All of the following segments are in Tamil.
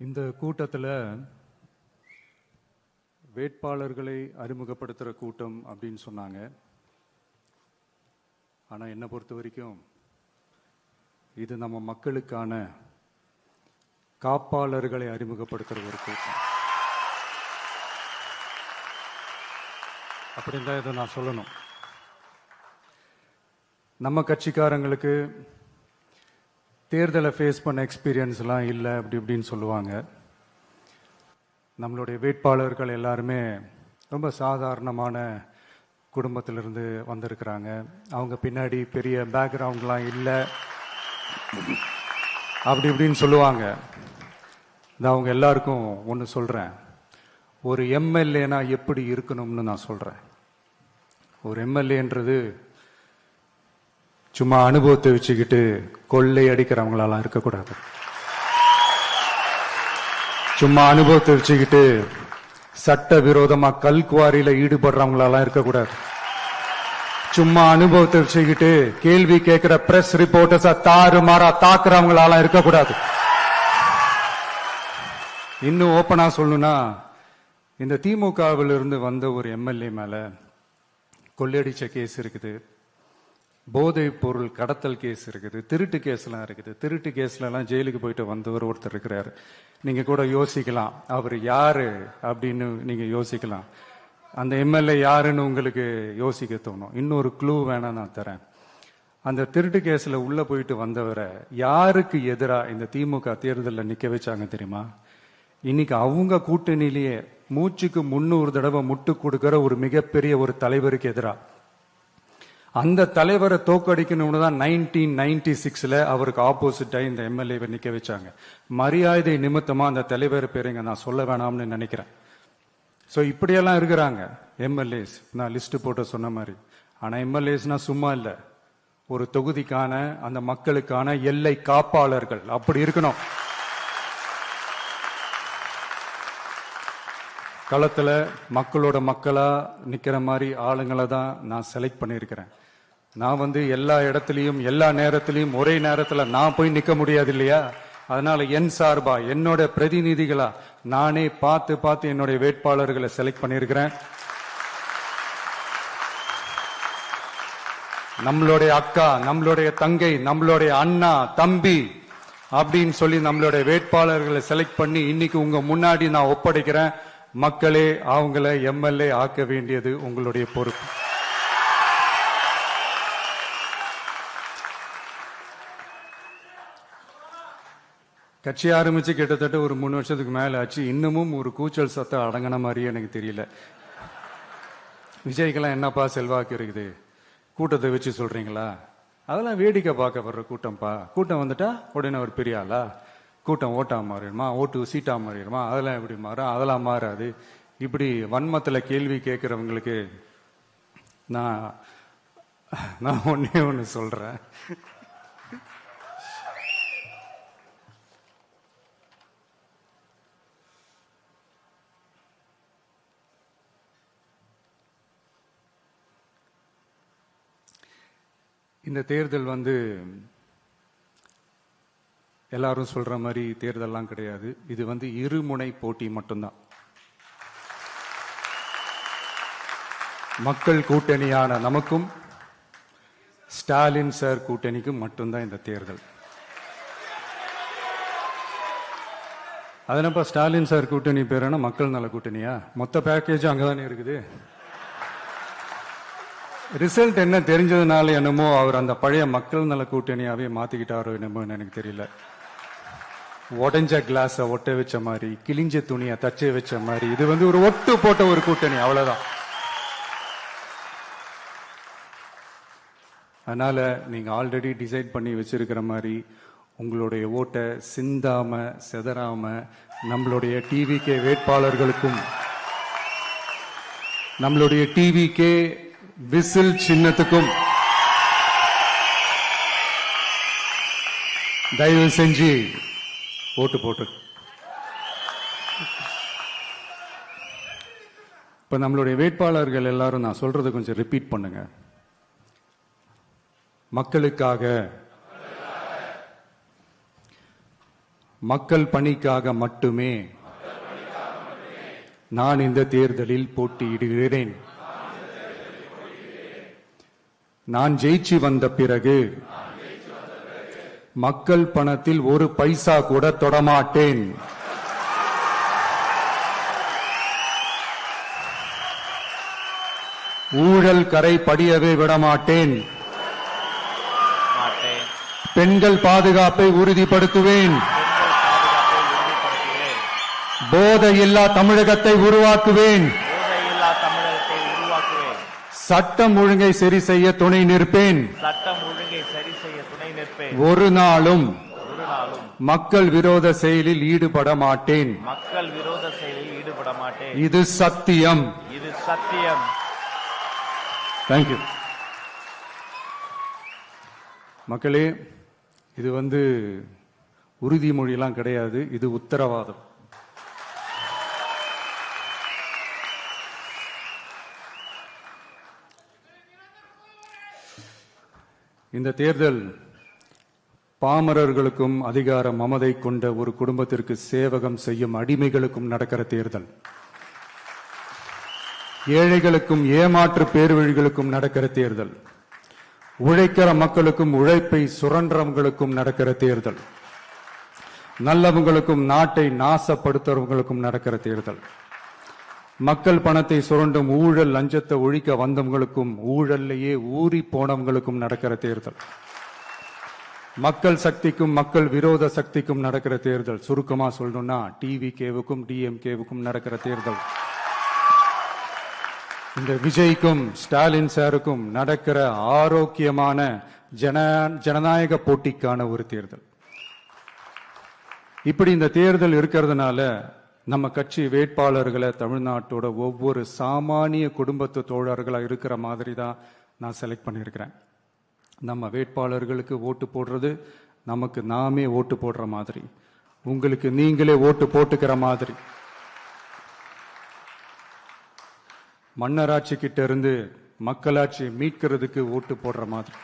இந்த கூட்டத்தில் வேட்பாளர்களை அறிமுகப்படுத்துகிற கூட்டம் அப்படின்னு சொன்னாங்க. ஆனால் என்னை பொறுத்த வரைக்கும் இது நம்ம மக்களுக்கான காப்பாளர்களை அறிமுகப்படுத்துகிற ஒரு கூட்டம் அப்படின்னு தான் இதை நான் சொல்லணும். நம்ம கட்சிக்காரங்களுக்கு தேர்தலை ஃபேஸ் பண்ண எக்ஸ்பீரியன்ஸ்லாம் இல்லை அப்படி இப்படின்னு சொல்லுவாங்க. நம்மளுடைய வேட்பாளர்கள் எல்லாருமே ரொம்ப சாதாரணமான குடும்பத்திலிருந்து வந்திருக்கிறாங்க. அவங்க பின்னாடி பெரிய பேக்ரவுண்ட்லாம் இல்லை அப்படி இப்படின்னு சொல்லுவாங்க. நான் அவங்க எல்லாருக்கும் ஒன்று சொல்கிறேன், ஒரு எம்எல்ஏனா எப்படி இருக்கணும்னு நான் சொல்கிறேன். ஒரு எம்எல்ஏன்றது சும்மா அனுபவத்தை வச்சுக்கிட்டு கொள்ளை அடிக்கிறவங்களாலாம் இருக்கக்கூடாது. சும்மா அனுபவத்தை வச்சுக்கிட்டு சட்ட விரோதமா கல்குவாரியில ஈடுபடுறவங்களாலாம் இருக்கக்கூடாது. சும்மா அனுபவத்தை வச்சுக்கிட்டு கேள்வி கேட்கிற பிரஸ் ரிப்போர்ட்டர்ஸா தாறுமாறா தாக்குறவங்களாலாம் இருக்கக்கூடாது. இன்னும் ஓப்பனா சொல்லணும்னா, இந்த திமுகவில் இருந்து வந்த ஒரு எம்எல்ஏ மேல கொள்ளையடிச்ச கேஸ் இருக்குது, போதைப் பொருள் கடத்தல் கேஸ் இருக்குது, திருட்டு கேஸ்லாம் இருக்குது. திருட்டு கேஸ்ல எல்லாம் ஜெயிலுக்கு போயிட்டு வந்தவர் ஒருத்தர் இருக்கிறாரு. நீங்க கூட யோசிக்கலாம் அவர் யாரு அப்படின்னு. நீங்க யோசிக்கலாம் அந்த எம்எல்ஏ யாருன்னு உங்களுக்கு யோசிக்க தோணும். இன்னொரு க்ளூ வேணா நான் தரேன். அந்த திருட்டு கேஸ்ல உள்ள போயிட்டு வந்தவரை யாருக்கு எதிராக இந்த திமுக தேர்தலில் நிக்க வச்சாங்க தெரியுமா? இன்னைக்கு அவங்க கூட்டணியிலேயே மூச்சுக்கு 300 தடவை முட்டு கொடுக்கிற ஒரு மிகப்பெரிய ஒரு தலைவருக்கு எதிராக. அந்த தலைவரை தோக்கடிக்கணும்னு தான் 1996 அவருக்கு ஆப்போசிட்டா இந்த எம்எல்ஏவை நிக்க வச்சாங்க. மரியாதை நிமித்தமா அந்த தலைவர் பேருங்க நான் சொல்ல வேணாம்னு நினைக்கிறேன். ஸோ இப்படியெல்லாம் இருக்கிறாங்க எம்எல்ஏஸ், நான் லிஸ்ட் போட்டு சொன்ன மாதிரி. ஆனா எம்எல்ஏஸ்னா சும்மா இல்லை, ஒரு தொகுதிக்கான அந்த மக்களுக்கான எல்லை காப்பாளர்கள். அப்படி இருக்கணும். களத்துல மக்களோட மக்களா நிக்கிற மாதிரி ஆளுங்களை தான் நான் செலக்ட் பண்ணியிருக்கிறேன். நான் எல்லா இடத்துலையும் எல்லா நேரத்திலையும் ஒரே நேரத்தில் நான் போய் நிற்க முடியாது இல்லையா? அதனால என் சார்பா என்னோட பிரதிநிதிகளா நானே பார்த்து என்னுடைய வேட்பாளர்களை செலக்ட் பண்ணியிருக்கிறேன். நம்மளுடைய அக்கா, நம்மளுடைய தங்கை, நம்மளுடைய அண்ணா, தம்பி அப்படின்னு சொல்லி நம்மளுடைய வேட்பாளர்களை செலக்ட் பண்ணி இன்னைக்கு உங்க முன்னாடி நான் ஒப்படைக்கிறேன். மக்களே, அவங்கள எம்எல்ஏ ஆக்க வேண்டியது உங்களுடைய பொறுப்பு. கட்சி ஆரம்பிச்சு கிட்டத்தட்ட ஒரு 3 வருஷத்துக்கு மேல ஆச்சு. இன்னமும் ஒரு கூச்சல் சத்தம் அடங்கின மாதிரியே எனக்கு தெரியல. விஜய்க்கெல்லாம் என்னப்பா செல்வாக்கு இருக்குது, கூட்டத்தை வச்சு சொல்றீங்களா? அதெல்லாம் வேடிக்கை பார்க்க வர்ற கூட்டம்ப்பா. கூட்டம் வந்துட்டா உடனே ஒரு பெரிய ஆளா? கூட்டம் ஓட்டா மாறிடுமா, ஓட்டு சீட்டா மாறிடுமா? அதெல்லாம் எப்படி மாறும்? அதெல்லாம் மாறாது. இப்படி வன்மத்துல கேள்வி கேட்கிறவங்களுக்கு நான் ஒன்னே ஒன்று சொல்றேன். இந்த தேர்தல் எல்லாரும் சொல்ற மாதிரி தேர்தல்லாம் கிடையாது. இது இருமுனை போட்டி மட்டும்தான். மக்கள் கூட்டணியான நமக்கும் ஸ்டாலின் சார் கூட்டணிக்கும் மட்டும்தான் இந்த தேர்தல். அதனப்பா ஸ்டாலின் சார் கூட்டணி பேருனா மக்கள் நல கூட்டணியா? மொத்த பேக்கேஜ் அங்கதானே இருக்குது. ரிசல்ட் என்ன தெரிஞ்சதுனால என்னமோ அவர் அந்த பழைய மக்கள் நல கூட்டணியாவே மாத்திக்கிட்டாரோ என்னமோ எனக்கு தெரியல. உடஞ்ச கிளாஸ ஒட்ட வச்ச மாதிரி, கிழிஞ்ச துணியை தச்சை வச்ச மாதிரி, இது ஒரு ஒட்டு போட்ட ஒரு கூட்டணி, அவ்வளவுதான். அதனால நீங்க ஆல்ரெடி டிசைட் பண்ணி வச்சிருக்கிற மாதிரி உங்களுடைய ஓட்டை சிந்தாம செதறாம நம்மளுடைய டிவிகே வேட்பாளர்களுக்கும் நம்மளுடைய டிவிகே விசில் சின்னத்துக்கும் தயவு செஞ்சு ஓட்டு போட்டு. இப்ப நம்மளுடைய வேட்பாளர்கள் எல்லாரும் நான் சொல்றதை கொஞ்சம் ரிப்பீட் பண்ணுங்க. மக்களுக்காக, மக்கள் பணிக்காக மட்டுமே நான் இந்த தேர்தலில் போட்டியிடுகிறேன். நான் ஜெயிச்சு வந்த பிறகு மக்கள் பணத்தில் ஒரு பைசா கூட தொடமாட்டேன். ஊழல் கரை படியவே விடமாட்டேன். பெண்கள் பாதுகாப்பை உறுதிப்படுத்துவேன். போதையில்லா தமிழகத்தை உருவாக்குவேன். சட்டம் ஒழுங்கை சரி செய்ய துணை நிற்பேன். ஒரு நாளும் மக்கள் விரோத செயலில் ஈடுபட மாட்டேன். இது சத்தியம். தேங்க்யூ. மக்களே, இது உறுதிமொழியெல்லாம் கிடையாது, இது உத்தரவாதம். இந்த தேர்தல் பாமரர்களுக்கும் அதிகார மமதை கொண்ட ஒரு குடும்பத்திற்கு சேவகம் செய்யும் அடிமைகளுக்கும் நடக்கிற தேர்தல். ஏழைகளுக்கும் ஏமாற்று பேர்வழிகளுக்கும் நடக்கிற தேர்தல். உழைக்கிற மக்களுக்கும் உழைப்பை சுரண்டவங்களுக்கும் நடக்கிற தேர்தல். நல்லவங்களுக்கும் நாட்டை நாசப்படுத்துறவங்களுக்கும் நடக்கிற தேர்தல். மக்கள் பணத்தை சுரண்டும் ஊழல் லஞ்சத்தை ஒழிக்க வந்தவங்களுக்கும் ஊழல்லையே ஊறி போனவங்களுக்கும் நடக்கிற தேர்தல். மக்கள் சக்திக்கும் மக்கள் விரோத சக்திக்கும் நடக்கிற தேர்தல். சுருக்கமா சொல்லணும்னா டிவிகேவுக்கும் டிஎம்கேவுக்கும் நடக்கிற தேர்தல். இந்த விஜய்க்கும் ஸ்டாலின் சாருக்கும் நடக்கிற ஆரோக்கியமான ஜனநாயக போட்டிக்கான ஒரு தேர்தல். இப்படி இந்த தேர்தல் இருக்கிறதுனால நம்ம கட்சி வேட்பாளர்களை தமிழ்நாட்டோட ஒவ்வொரு சாமானிய குடும்பத்து தோழர்களா இருக்கிற மாதிரி தான் நான் செலக்ட் பண்ணியிருக்கிறேன். நம்ம வேட்பாளர்களுக்கு ஓட்டு போடுறது நமக்கு நாமே ஓட்டு போடுற மாதிரி, உங்களுக்கு நீங்களே ஓட்டு போட்டுக்கிற மாதிரி. மன்னராட்சி கிட்ட இருந்து மக்களாட்சி மீட்கிறதுக்கு ஓட்டு போடுற மாதிரி.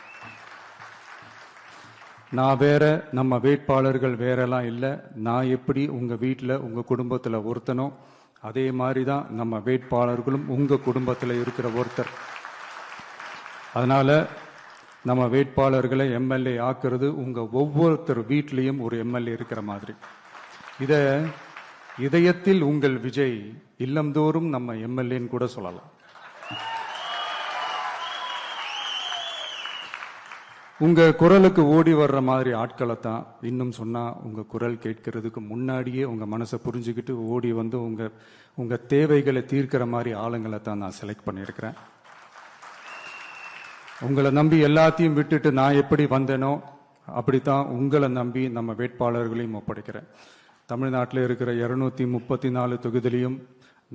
நான் வேற, நம்ம வேட்பாளர்கள் வேறெல்லாம் இல்லை. நான் எப்படி உங்க வீட்டில் உங்க குடும்பத்தில் ஒருத்தனோ அதே மாதிரி தான் நம்ம வேட்பாளர்களும் உங்க குடும்பத்தில் இருக்கிற ஒருத்தர். அதனால நம்ம வேட்பாளர்களை எம்எல்ஏ ஆக்குறது உங்க ஒவ்வொருத்தர் வீட்லேயும் ஒரு எம்எல்ஏ இருக்கிற மாதிரி. இத இதயத்தில் உங்கள் விஜய் இல்லந்தோறும் நம்ம எம்எல்ஏன்னு கூட சொல்லலாம். உங்க குரலுக்கு ஓடி வர்ற மாதிரி ஆட்களை தான், இன்னும் சொன்னா உங்க குரல் கேட்கறதுக்கு முன்னாடியே உங்க மனசை புரிஞ்சுக்கிட்டு ஓடி வந்து உங்க தேவைகளை தீர்க்கிற மாதிரி ஆளுங்களை தான் நான் செலக்ட் பண்ணியிருக்கிறேன். உங்களை நம்பி எல்லாத்தையும் விட்டுட்டு நான் எப்படி வந்தேனோ அப்படித்தான் உங்களை நம்பி நம்ம வேட்பாளர்களையும் ஒப்படைக்கிறேன். தமிழ்நாட்டில் இருக்கிற 234 தொகுதியிலையும்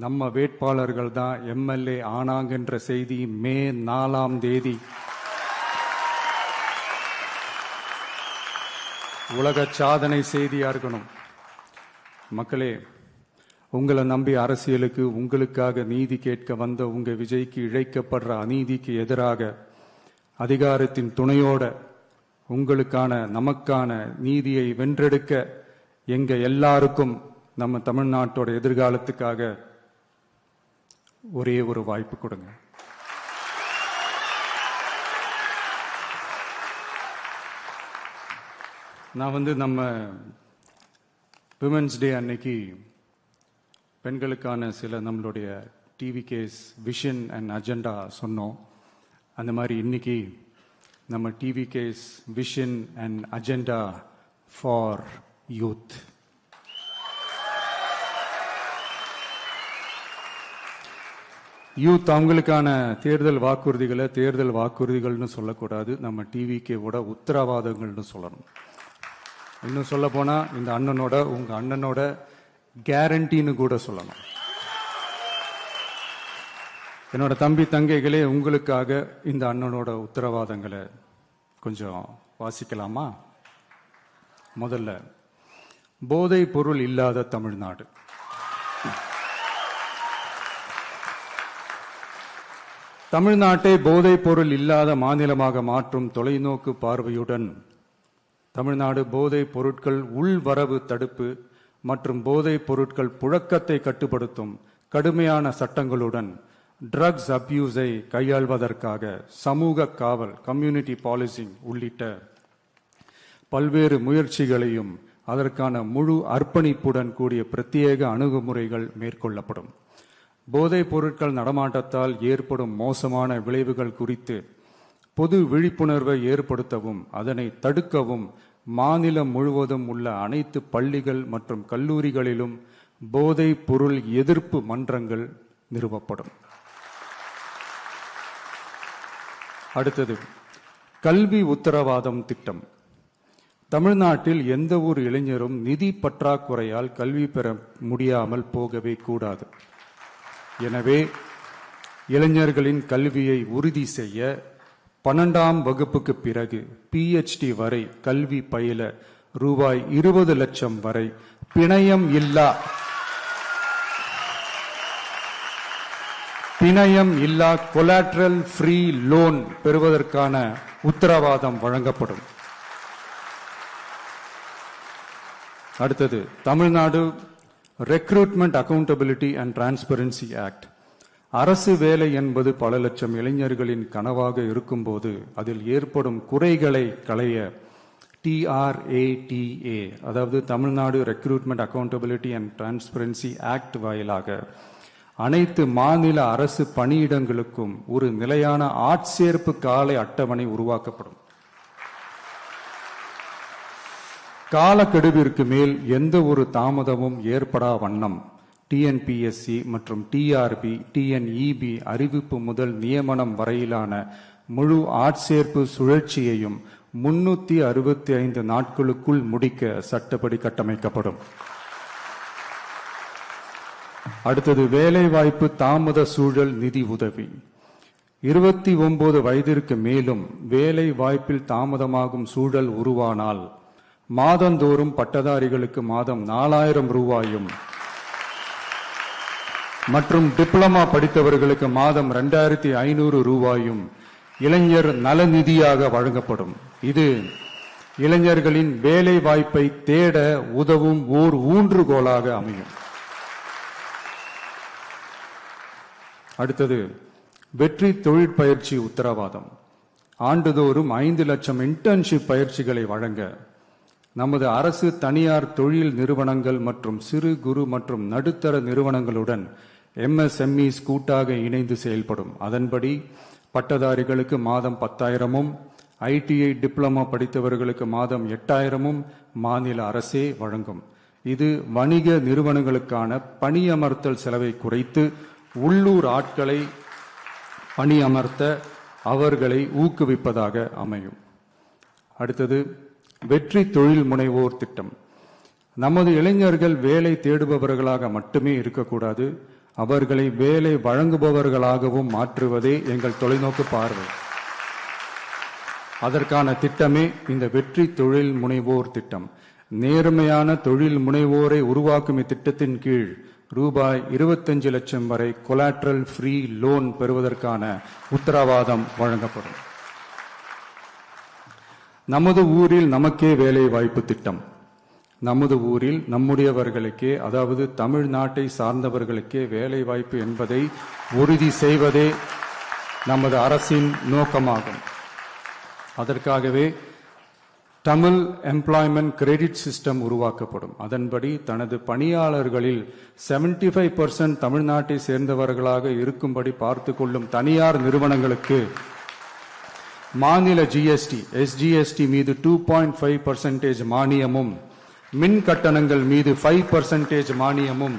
நம்ம வேட்பாளர்கள் தான் எம்எல்ஏ ஆனாங்கன்ற செய்தி மே 4ஆம் தேதி உலக சாதனை செய்தியா இருக்கணும். மக்களே, உங்களை நம்பி அரசியலுக்கு உங்களுக்காக நீதி கேட்க வந்த உங்க விஜய்க்கு இழைக்கப்படுற அநீதிக்கு எதிராக அதிகாரத்தின் துணையோட உங்களுக்கான நமக்கான நீதியை வென்றெடுக்க எங்க எல்லாருக்கும் நம்ம தமிழ்நாட்டோட எதிர்காலத்துக்காக ஒரே ஒரு வாய்ப்பு கொடுங்க. நான் நம்ம விமென்ஸ் டே அன்னைக்கு பெண்களுக்கான சில நம்மளுடைய டிவிகேஸ் விஷன் அண்ட் அஜெண்டா சொன்னோம். அந்த மாதிரி இன்னைக்கு நம்ம TVK's vision and agenda for youth. Youth அவங்களுக்கான தேர்தல் வாக்குறுதிகள்னு சொல்லக்கூடாது, நம்ம டிவிகேவோட உத்தரவாதங்கள்னு சொல்லணும். இன்னும் சொல்ல போனா இந்த அண்ணனோட உங்க அண்ணனோட கேரண்டின்னு கூட சொல்லணும். என்னோட தம்பி தங்கைகளே, உங்களுக்காக இந்த அண்ணனோட உத்தரவாதங்களை கொஞ்சம் வாசிக்கலாமா? முதல்ல, போதை பொருள் இல்லாத தமிழ்நாடு. தமிழ்நாட்டை போதைப் பொருள் இல்லாத மாநிலமாக மாற்றும் தொலைநோக்கு பார்வையுடன் தமிழ்நாடு போதைப் பொருட்கள் உள்வரவு தடுப்பு மற்றும் போதைப் பொருட்கள் புழக்கத்தை கட்டுப்படுத்தும் கடுமையான சட்டங்களுடன் ட்ரக்ஸ் அப்யூஸை கையாள்வதற்காக சமூக காவல் கம்யூனிட்டி பாலிசிங் உள்ளிட்ட பல்வேறு முயற்சிகளையும் அதற்கான முழு அர்ப்பணிப்புடன் கூடிய பிரத்யேக அணுகுமுறைகள் மேற்கொள்ளப்படும். போதைப் பொருட்கள் நடமாட்டத்தால் ஏற்படும் மோசமான விளைவுகள் குறித்து பொது விழிப்புணர்வை ஏற்படுத்தவும் அதனை தடுக்கவும் மாநிலம் முழுவதும் உள்ள அனைத்து பள்ளிகள் மற்றும் கல்லூரிகளிலும் போதைப் பொருள் எதிர்ப்பு மன்றங்கள் நிறுவப்படும். அடுத்தது கல்வி உத்தரவாதம் திட்டம். தமிழ்நாட்டில் எந்த ஒரு இளைஞரும் நிதி பற்றாக்குறையால் கல்வி பெற முடியாமல் போகவே கூடாது. எனவே இளைஞர்களின் கல்வியை உறுதி செய்ய 12ஆம் வகுப்புக்கு பிறகு PhD வரை கல்வி பயில ரூபாய் 20 லட்சம் வரை பிணையம் இல்லா கொலாட்ரல் ஃப்ரீ லோன் பெறுவதற்கான உத்தரவாதம் வழங்கப்படும். அடுத்தது Tamil Nadu recruitment accountability and transparency act. அரசு வேலை என்பது பல லட்சம் இளைஞர்களின் கனவாக இருக்கும்போது அதில் ஏற்படும் குறைகளை களைய TRATA அதாவது Tamil Nadu recruitment accountability and transparency act வாயிலாக அனைத்து மாநில அரசு பணியிடங்களுக்கும் ஒரு நிலையான ஆட்சேர்ப்பு கால அட்டவணை உருவாக்கப்படும். காலக்கெடுவிற்கு மேல் எந்த ஒரு தாமதமும் ஏற்படா வண்ணம் TNPSC மற்றும் TRB, TNEB அறிவிப்பு முதல் நியமனம் வரையிலான முழு ஆட்சேர்ப்பு சுழற்சியையும் 365 நாட்களுக்குள் முடிக்க சட்டப்படி கட்டமைக்கப்படும். அடுத்தது வேலைவாய்ப்பு தாமத சூழல் நிதி உதவி. 29 வயதிற்கு மேலும் வேலை வாய்ப்பில் தாமதமாகும் சூழல் உருவானால் மாதந்தோறும் பட்டதாரிகளுக்கு மாதம் 4000 ரூபாயும் மற்றும் டிப்ளமா படித்தவர்களுக்கு மாதம் 2500 ரூபாயும் இளைஞர் நலநிதியாக வழங்கப்படும். இது இளைஞர்களின் வேலை வாய்ப்பை தேட உதவும் ஓர் ஊன்றுகோலாக அமையும். அடுத்தது வெற்றி தொழிற்பயிற்சி உத்தரவாதம். ஆண்டுதோறும் 5 லட்சம் இன்டர்ன்ஷிப் பயிற்சிகளை வழங்க நமது அரசு தனியார் தொழில் நிறுவனங்கள் மற்றும் சிறு குறு மற்றும் நடுத்தர நிறுவனங்களுடன் MSMEs கூட்டாக இணைந்து செயல்படும். அதன்படி பட்டதாரிகளுக்கு மாதம் 10,000-உம் ITI டிப்ளமா படித்தவர்களுக்கு மாதம் 8,000-உம் மாநில அரசே வழங்கும். இது வணிக நிறுவனங்களுக்கான பணியமர்த்தல் செலவை குறைத்து உள்ளூர் ஆட்களை பணியமர்த்த அவர்களை ஊக்குவிப்பதாக அமையும். அடுத்தது வெற்றி தொழில் முனைவோர் திட்டம். நமது இளைஞர்கள் வேலை தேடுபவர்களாக மட்டுமே இருக்கக்கூடாது, அவர்களை வேலை வழங்குபவர்களாகவும் மாற்றுவதே எங்கள் தொலைநோக்கு பார்வை. அதற்கான திட்டமே இந்த வெற்றி தொழில் முனைவோர் திட்டம். நேர்மையான தொழில் முனைவோரை உருவாக்கும் இத்திட்டத்தின் கீழ் ரூபாய் 25 லட்சம் வரை கொலாட்ரல் ஃப்ரீ லோன் பெறுவதற்கான உத்தரவாதம் வழங்கப்படும். நமது ஊரில் நமக்கே வேலை வாய்ப்பு திட்டம். நமது ஊரில் நம்முடையவர்களுக்கே, அதாவது தமிழ்நாட்டை சார்ந்தவர்களுக்கே வேலை வாய்ப்பு என்பதை உறுதி செய்வதே நமது அரசின் நோக்கமாகும். அதற்காகவே தமிழ் எம்ப்ளாய்மெண்ட் கிரெடிட் சிஸ்டம் உருவாக்கப்படும். அதன்படி தனது பணியாளர்களில் 75% தமிழ்நாட்டை சேர்ந்தவர்களாக இருக்கும்படி பார்த்து கொள்ளும் தனியார் நிறுவனங்களுக்கு மாநில GST, SGST மீது 2.5% மானியமும், மின் கட்டணங்கள் மீது 5% மானியமும்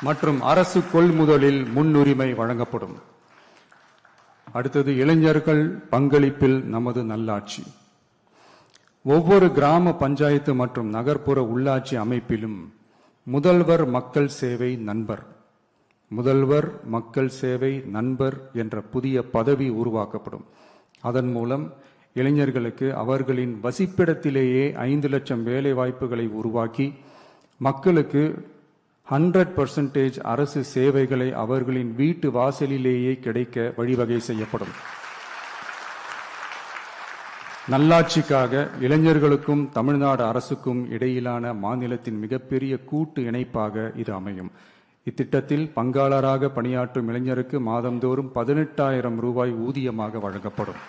மற்றும் அரசு கொள்முதலில் முன்னுரிமை வழங்கப்படும். அடுத்தது இளைஞர்கள் பங்களிப்பில் நமது நல்லாட்சி. ஒவ்வொரு கிராம பஞ்சாயத்து மற்றும் நகர்ப்புற உள்ளாட்சி அமைப்பிலும் முதல்வர் மக்கள் சேவை நண்பர், முதல்வர் மக்கள் சேவை நண்பர் என்ற புதிய பதவி உருவாக்கப்படும். அதன் மூலம் இளைஞர்களுக்கு அவர்களின் வசிப்பிடத்திலேயே 5 லட்சம் வேலை வாய்ப்புகளை உருவாக்கி மக்களுக்கு 100% அரசு சேவைகளை அவர்களின் வீட்டு வாசலிலேயே கிடைக்க வழிவகை செய்யப்படும். நல்லாட்சிக்காக இளைஞர்களுக்கும் தமிழ்நாடு அரசுக்கும் இடையிலான மாநிலத்தின் மிகப்பெரிய கூட்டு இணைப்பாக இது அமையும். இத்திட்டத்தில் பங்காளராக பணியாற்றும் இளைஞருக்கு மாதந்தோறும் 18,000 ரூபாய் ஊதியமாக வழங்கப்படும்.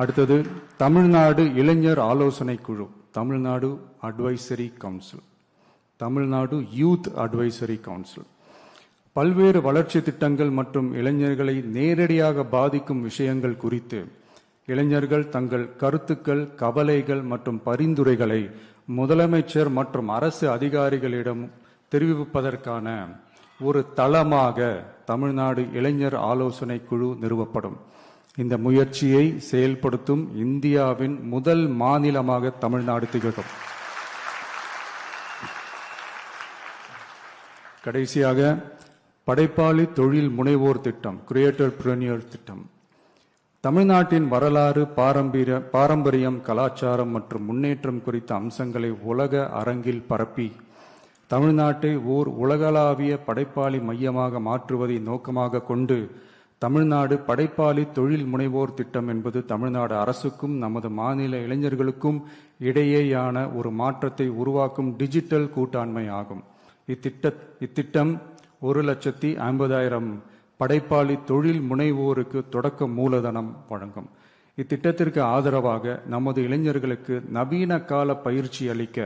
அடுத்தது தமிழ்நாடு இளைஞர் ஆலோசனை குழு, Tamil Nadu advisory council, Tamil Nadu youth advisory council பல்வேறு வளர்ச்சி திட்டங்கள் மற்றும் இளைஞர்களை நேரடியாக பாதிக்கும் விஷயங்கள் குறித்து இளைஞர்கள் தங்கள் கருத்துக்கள், கவலைகள் மற்றும் பரிந்துரைகளை முதலமைச்சர் மற்றும் அரசு அதிகாரிகளிடம் தெரிவிப்பதற்கான ஒரு தளமாக தமிழ்நாடு இளைஞர் ஆலோசனை குழு நிறுவப்படும். இந்த முயற்சியை செயல்படுத்தும் இந்தியாவின் முதல் மாநிலமாக தமிழ்நாடு திகழும். கடைசியாக படைப்பாளி தொழில் முனைவோர் திட்டம், கிரியேட்டர் பிரனியர் திட்டம். தமிழ்நாட்டின் வரலாறு, பாரம்பரியம், கலாச்சாரம் மற்றும் முன்னேற்றம் குறித்த அம்சங்களை உலக அரங்கில் பரப்பி தமிழ்நாட்டை ஓர் உலகளாவிய படைப்பாளி மையமாக மாற்றுவதை நோக்கமாக கொண்டு தமிழ்நாடு படைப்பாளி தொழில் முனைவோர் திட்டம் என்பது தமிழ்நாடு அரசுக்கும் நமது மாநில இளைஞர்களுக்கும் இடையேயான ஒரு மாற்றத்தை உருவாக்கும் டிஜிட்டல் கூட்டாண்மை ஆகும். இத்திட்டம் 1,50,000 படைப்பாளி தொழில் முனைவோருக்கு தொடக்க மூலதனம் வழங்கும். இத்திட்டத்திற்கு ஆதரவாக நமது இளைஞர்களுக்கு நவீன கால பயிற்சி அளிக்க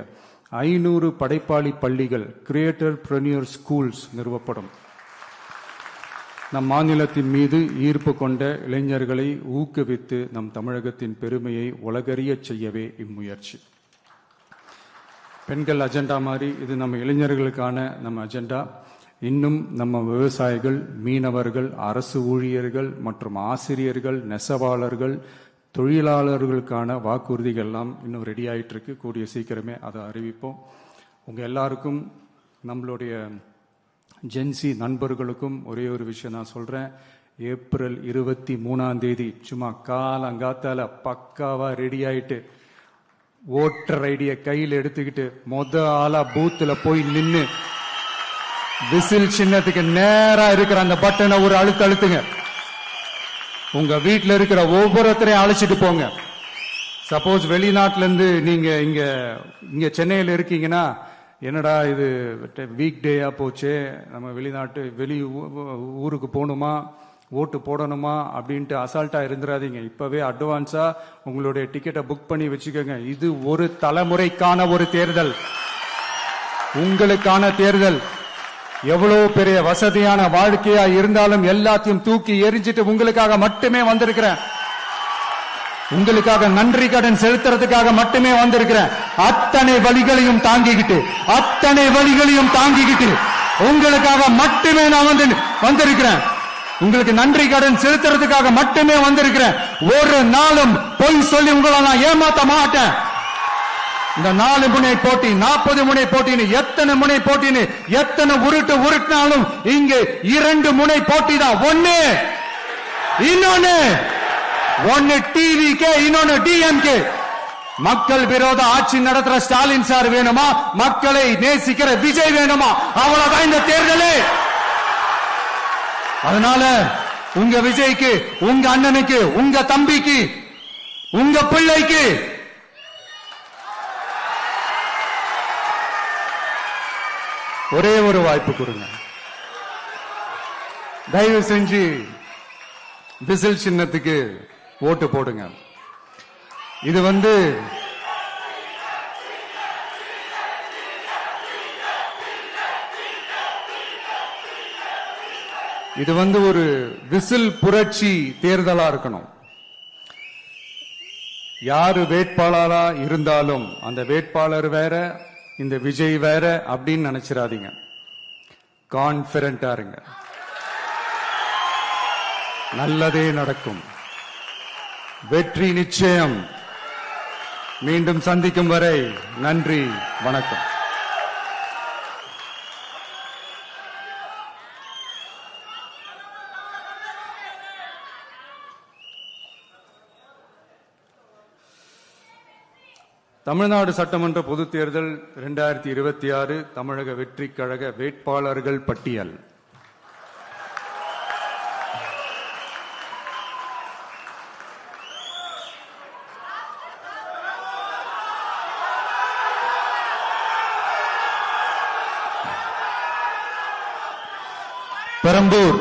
500 படைப்பாளி பள்ளிகள், கிரியேட்டர் பிரனியர் ஸ்கூல்ஸ் நிறுவப்படும். நம் மாநிலத்தின் மீது ஈர்ப்பு கொண்ட இளைஞர்களை ஊக்குவித்து நம் தமிழகத்தின் பெருமையை உலகறிய செய்யவே இம்முயற்சி. பெண்கள் அஜெண்டா மாதிரி இது நம்ம இளைஞர்களுக்கான நம்ம அஜெண்டா. இன்னும் நம்ம விவசாயிகள், மீனவர்கள், அரசு ஊழியர்கள் மற்றும் ஆசிரியர்கள், நெசவாளர்கள், தொழிலாளர்களுக்கான வாக்குறுதிகள் எல்லாம் இன்னும் ரெடி ஆயிட்டு இருக்கு. கூடிய சீக்கிரமே அதை அறிவிப்போம். உங்க எல்லாருக்கும், நம்மளுடைய ஜென்சி நண்பர்களுக்கும் ஒரே ஒரு விஷயம் நான் சொல்றேன். ஏப்ரல் 23 சும்மா காலங்காத்தால பக்காவா ரெடி ஆயிட்டு ஓட்டர் ஐடியை கையில் எடுத்துக்கிட்டு ஆளா பூத்துல போய் நின்னு விசில் சின்னத்துக்கு நேரா இருக்கிற அந்த பட்டனை ஒரு அழுத்துங்க. உங்க வீட்டுல இருக்கிற ஒவ்வொருத்தரையும் அழைச்சிட்டு போங்க. சப்போஸ் வெளிநாட்டுல இருந்து நீங்க இங்க சென்னையில இருக்கீங்கன்னா, என்னடா இது வீக் டேயா போச்சு, நம்ம வெளி ஊருக்கு போகணுமா, ஓட்டு போடணுமா அப்படின்ட்டு அசால்ட்டா இருந்துடாதீங்க. இப்பவே அட்வான்ஸா உங்களுடைய டிக்கெட்டை புக் பண்ணி வச்சுக்கோங்க. இது ஒரு தலைமுறைக்கான ஒரு தேர்தல், உங்களுக்கான தேர்தல். எவ்வளவு பெரிய வசதியான வாழ்க்கையா இருந்தாலும் எல்லாத்தையும் தூக்கி எரிஞ்சிட்டு உங்களுக்காக மட்டுமே வந்திருக்கிறேன். உங்களுக்காக நன்றி கடன் செலுத்துறதுக்காக மட்டுமே வந்திருக்கிறேன். அத்தனை வழிகளையும் தாங்கிக்கிட்டு உங்களுக்காக மட்டுமே நான் வந்திருக்கிறேன். உங்களுக்கு நன்றி கடன் செலுத்துறதுக்காக மட்டுமே வந்திருக்கிறேன். ஒரு நாளும் பொய் சொல்லி உங்களை நான் ஏமாத்த மாட்டேன். இந்த 4 முனை போட்டி, 40 முனை போட்டின்னு எத்தனை முனை போட்டின்னு எத்தனை உருட்டினாலும் இங்கே 2 முனை போட்டி தான். ஒன்னு டிவிகே, இன்னொன்னு டிஎம்கே. மக்கள் விரோத ஆட்சி நடத்துற ஸ்டாலின் சார் வேணுமா, மக்களை நேசிக்கிற விஜய் வேணுமா? அவ்வளவுதான் இந்த தேர்தலே. அதனால உங்க விஜய்க்கு, உங்க அண்ணனுக்கு, உங்க தம்பிக்கு, உங்க பிள்ளைக்கு ஒரே ஒரு வாய்ப்பு கொடுங்க. தயவு செஞ்சு விசில் சின்னத்துக்கு ஓட்டு போடுங்க. இது ஒரு விசில் புரட்சி தேர்தலா இருக்கணும். யாரு வேட்பாளரா இருந்தாலும் அந்த வேட்பாளர் வேற, இந்த விஜய் வேற அப்படின்னு நினைச்சிடாதீங்க. கான்பிடென்டா இருங்க. நல்லதே நடக்கும். வெற்றி நிச்சயம். மீண்டும் சந்திக்கும் வரை நன்றி, வணக்கம். தமிழ்நாடு சட்டமன்ற பொதுத் தேர்தல் 2026 தமிழக வெற்றிக் கழக வேட்பாளர்கள் பட்டியல். பெரம்பூர்,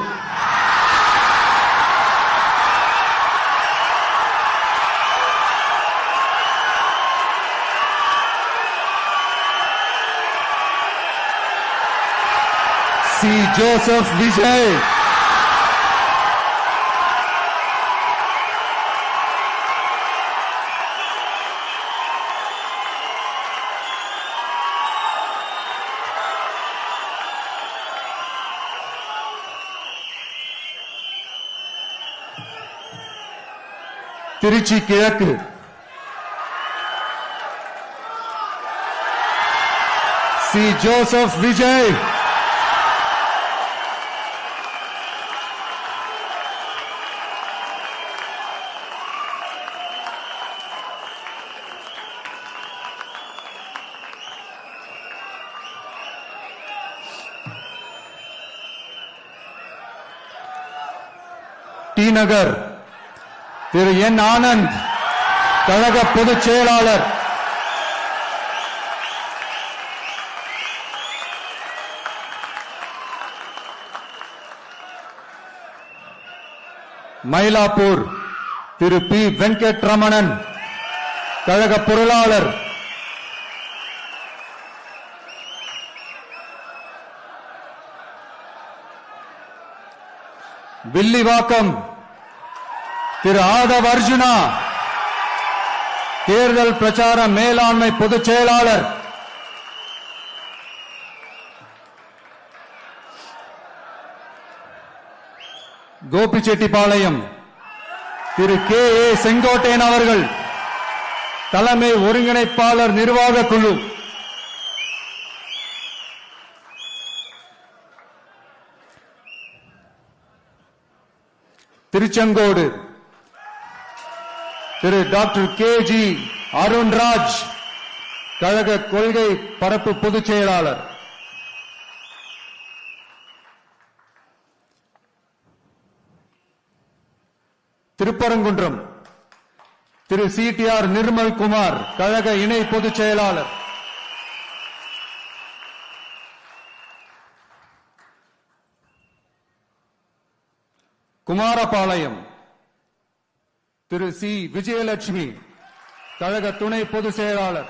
சி. ஜோசப் விஜய், திருச்சி கிழக்கு, சி. ஜோசப் விஜய், டி நகர் திரு என் ஆனந்த், கழக பொதுச் செயலாளர். மயிலாப்பூர் திரு பி. வெங்கட்ரமணன், கழக பொருளாளர். வில்லிவாக்கம் திரு ஆதவ் அர்ஜுனா, தேர்தல் பிரச்சார மேலாண்மை பொதுச் செயலாளர். கோபிச்செட்டிப்பாளையம் திரு கே. ஏ. செங்கோட்டையன் அவர்கள், தலைமை ஒருங்கிணைப்பாளர் நிர்வாக குழு. திருச்செங்கோடு திரு டாக்டர் கே. ஜி. அருண்ராஜ், கழக கொள்கை பரப்பு பொதுச் செயலாளர். திருப்பரங்குன்றம் திரு சி.டி.ஆர். நிர்மல் குமார், கழக இணை பொதுச் செயலாளர். குமாரபாளையம் திரு சி. விஜயலட்சுமி, கழக துணை பொதுச் செயலாளர்.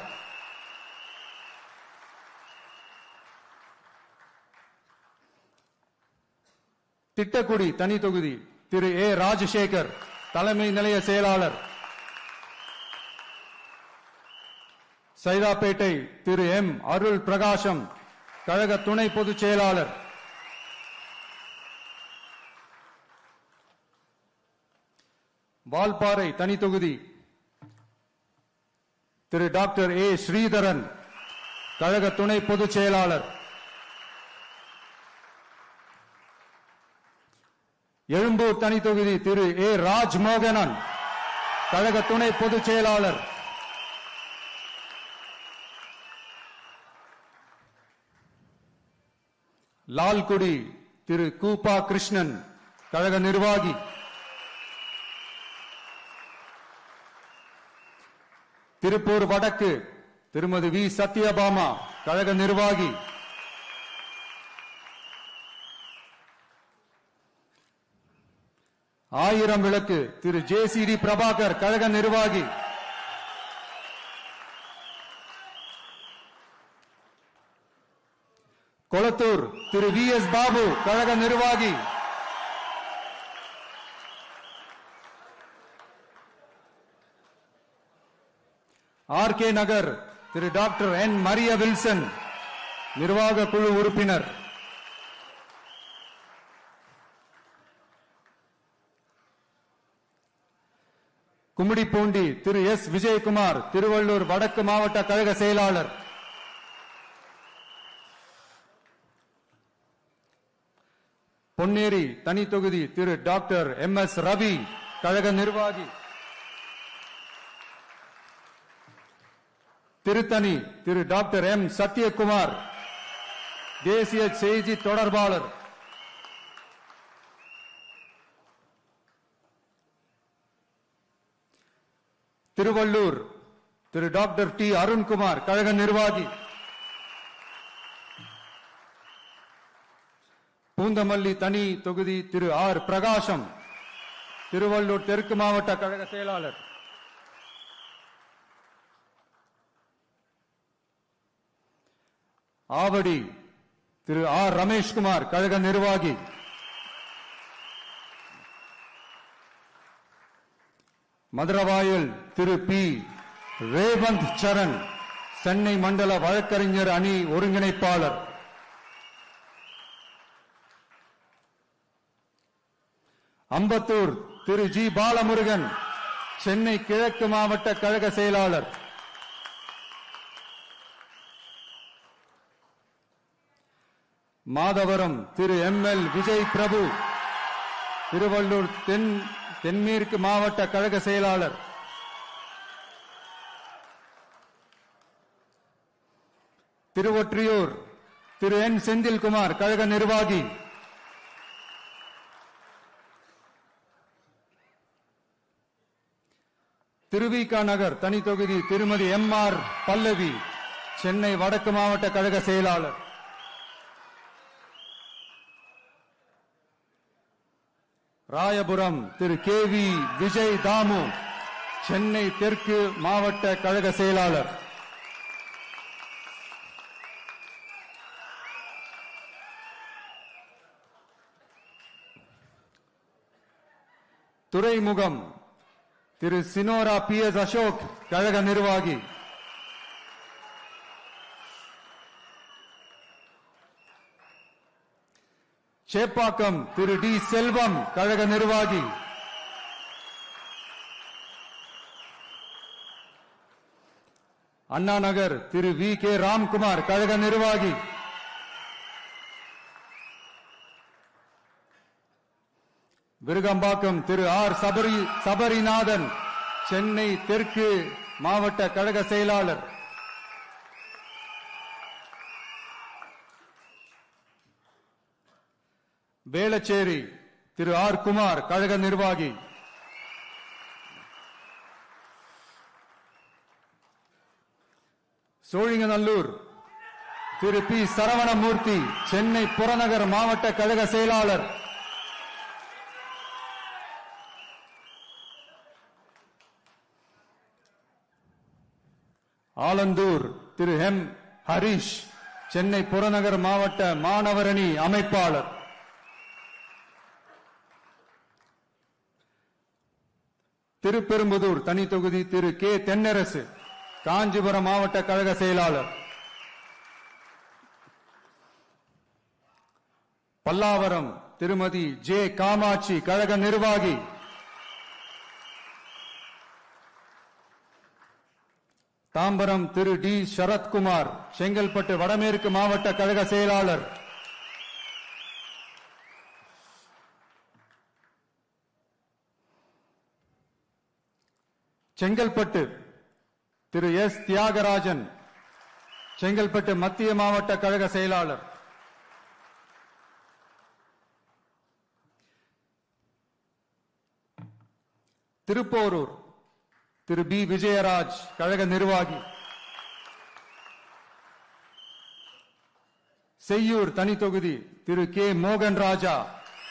திட்டக்குடி தனி தொகுதி திரு ஏ. ராஜசேகர், தலைமை நிலைய செயலாளர். சைதாப்பேட்டை திரு எம். அருள் பிரகாசம், கழக துணை பொதுச் செயலாளர். வால்பாறை தனி தொகுதி திரு டாக்டர் ஏ. ஸ்ரீதரன், கழக துணை பொதுச் செயலாளர். எழும்பூர் தனி தொகுதி திரு ஏ. ராஜ்மோகனன், கழக துணை பொதுச் செயலாளர். லால்குடி திரு கூப்பா கிருஷ்ணன், கழக நிர்வாகி. திருப்பூர் வடக்கு திருமதி வி. சத்யபாமா, கழக நிர்வாகி. ஆயிரம் விளக்கு திரு ஜே.சி.டி. பிரபாகர், கழக நிர்வாகி. கொளத்தூர் திரு வி. எஸ். பாபு, கழக நிர்வாகி. ஆர்.கே. நகர் திரு டாக்டர் என். மரிய வில்சன், நிர்வாக குழு உறுப்பினர். கும்மிடிப்பூண்டி திரு எஸ். விஜயகுமார், திருவள்ளூர் வடக்கு மாவட்ட கழக செயலாளர். பொன்னேரி தனி தொகுதி திரு டாக்டர் எம். எஸ். ரவி, கழக நிர்வாகி. திருத்தணி திரு டாக்டர் எம். சத்யகுமார், தேசிய செய்தி தொடர்பாளர். திருவள்ளூர் திரு டாக்டர் டி. அருண்குமார், கழக நிர்வாகி. பூந்தமல்லி தனி தொகுதி திரு ஆர் பிரகாசம், திருவள்ளூர் தெற்கு மாவட்ட கழக செயலாளர். ஆவடி திரு ஆர் ரமேஷ்குமார், கழக நிர்வாகி. மதுரவாயல் திரு பி ரேவந்த் சரண், சென்னை மண்டல வழக்கறிஞர் அணி ஒருங்கிணைப்பாளர். அம்பத்தூர் திரு ஜி பாலமுருகன், சென்னை கிழக்கு மாவட்ட கழக செயலாளர். மாதவரம் திரு எம் எல் விஜய் பிரபு, திருவள்ளூர் தென்மேற்கு மாவட்ட கழக செயலாளர். திருவொற்றியூர் திரு என் செந்தில்குமார், கழக நிர்வாகி. திருவிக நகர் தனி தொகுதி திருமதி எம் ஆர் பல்லவி, சென்னை வடக்கு மாவட்ட கழக செயலாளர். ராயபுரம் திரு கே வி விஜய் தாமு, சென்னை தெற்கு மாவட்ட கழக செயலாளர். துறைமுகம் திரு சினோரா பி எஸ் அசோக், கழக நிர்வாகி. சேப்பாக்கம் திரு டி செல்வம், கழக நிர்வாகி. அண்ணா நகர் திரு வி கே ராம்குமார், கழக நிர்வாகி. விருகம்பாக்கம் திரு ஆர் சபரிநாதன், சென்னை தெற்கு மாவட்ட கழக செயலாளர். வேளச்சேரி திரு ஆர் குமார், கழக நிர்வாகி. சோழிங்கநல்லூர் திரு பி சரவணமூர்த்தி, சென்னை புறநகர் மாவட்ட கழக செயலாளர். ஆலந்தூர் திரு எம் ஹரிஷ், சென்னை புறநகர் மாவட்ட மாணவரணி அமைப்பாளர். திருப்பெரும்புதூர் தனி தொகுதி திரு கே தென்னரசு, காஞ்சிபுரம் மாவட்ட கழக செயலாளர். பல்லாவரம் திருமதி ஜே காமாட்சி, கழக நிர்வாகி. தாம்பரம் திரு டி சரத்குமார், செங்கல்பட்டு வடமேற்கு மாவட்ட கழக செயலாளர். செங்கல்பட்டு திரு எஸ் தியாகராஜன், செங்கல்பட்டு மத்திய மாவட்ட கழக செயலாளர். திருப்போரூர் திரு பி விஜயராஜ், கழக நிர்வாகி. செய்யூர் தனி தொகுதி திரு கே மோகன் ராஜா,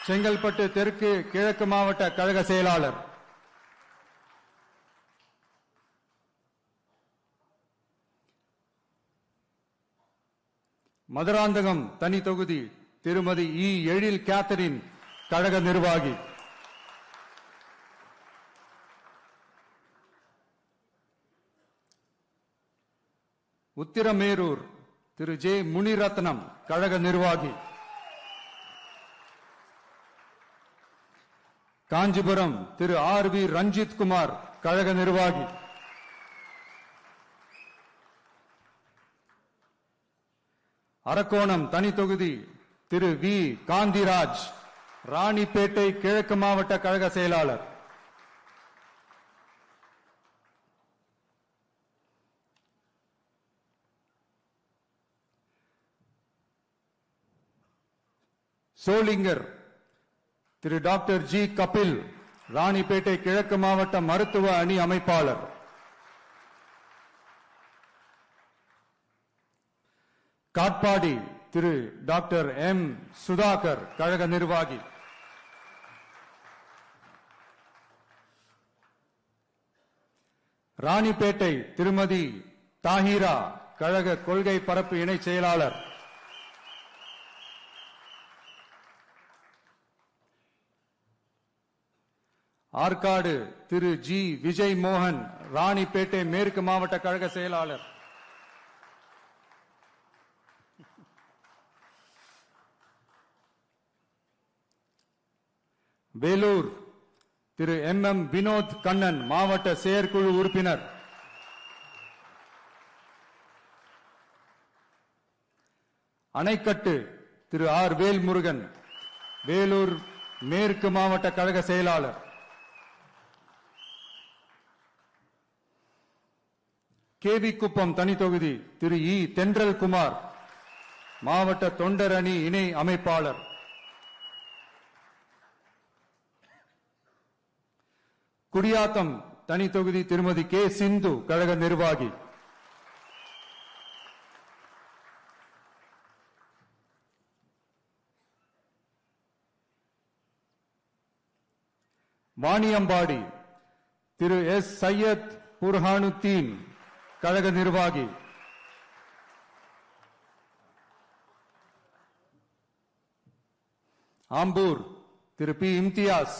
செங்கல்பட்டு தெற்கு கிழக்கு மாவட்ட கழக செயலாளர். மதுராந்தகம் தனி தொகுதி திருமதி இ எழில் கேத்தரின், கழக நிர்வாகி. உத்திரமேரூர் திரு ஜே முனிரத்னம், கழக நிர்வாகி. காஞ்சிபுரம் திரு ஆர் வி ரஞ்சித் குமார், கழக நிர்வாகி. அரக்கோணம் தனி தொகுதி திரு வி காந்திராஜ், ராணிப்பேட்டை கிழக்கு மாவட்ட கழக செயலாளர். சோளிங்கர் திரு டாக்டர் ஜி கபில், ராணிப்பேட்டை கிழக்கு மாவட்ட மருத்துவ அணி அமைப்பாளர். காட்பாடி திரு டாக்டர் எம் சுதாகர் கழக நிர்வாகி. ராணிப்பேட்டை திருமதி தாஹிரா கழக கொள்கை பரப்பு இணை செயலாளர். ஆற்காடு திரு ஜி விஜய் மோகன் ராணிப்பேட்டை மேற்கு மாவட்ட கழக செயலாளர். வேலூர் திரு எம் எம் வினோத் கண்ணன் மாவட்ட செயற்குழு உறுப்பினர். அணைக்கட்டு திரு ஆர் வேல்முருகன் வேலூர் மேற்கு மாவட்ட கழக செயலாளர். கேவி குப்பம் தனி தொகுதி திரு இ தென்றல் குமார் மாவட்ட தொண்டர் அணி இணை அமைப்பாளர். குடியாத்தம் தனி தொகுதி திருமதி கே சிந்து கழக நிர்வாகி. வாணியம்பாடி திரு எஸ் சையத் புர்ஹானுத்தீன் கழக நிர்வாகி. ஆம்பூர் திரு பி இம்தியாஸ்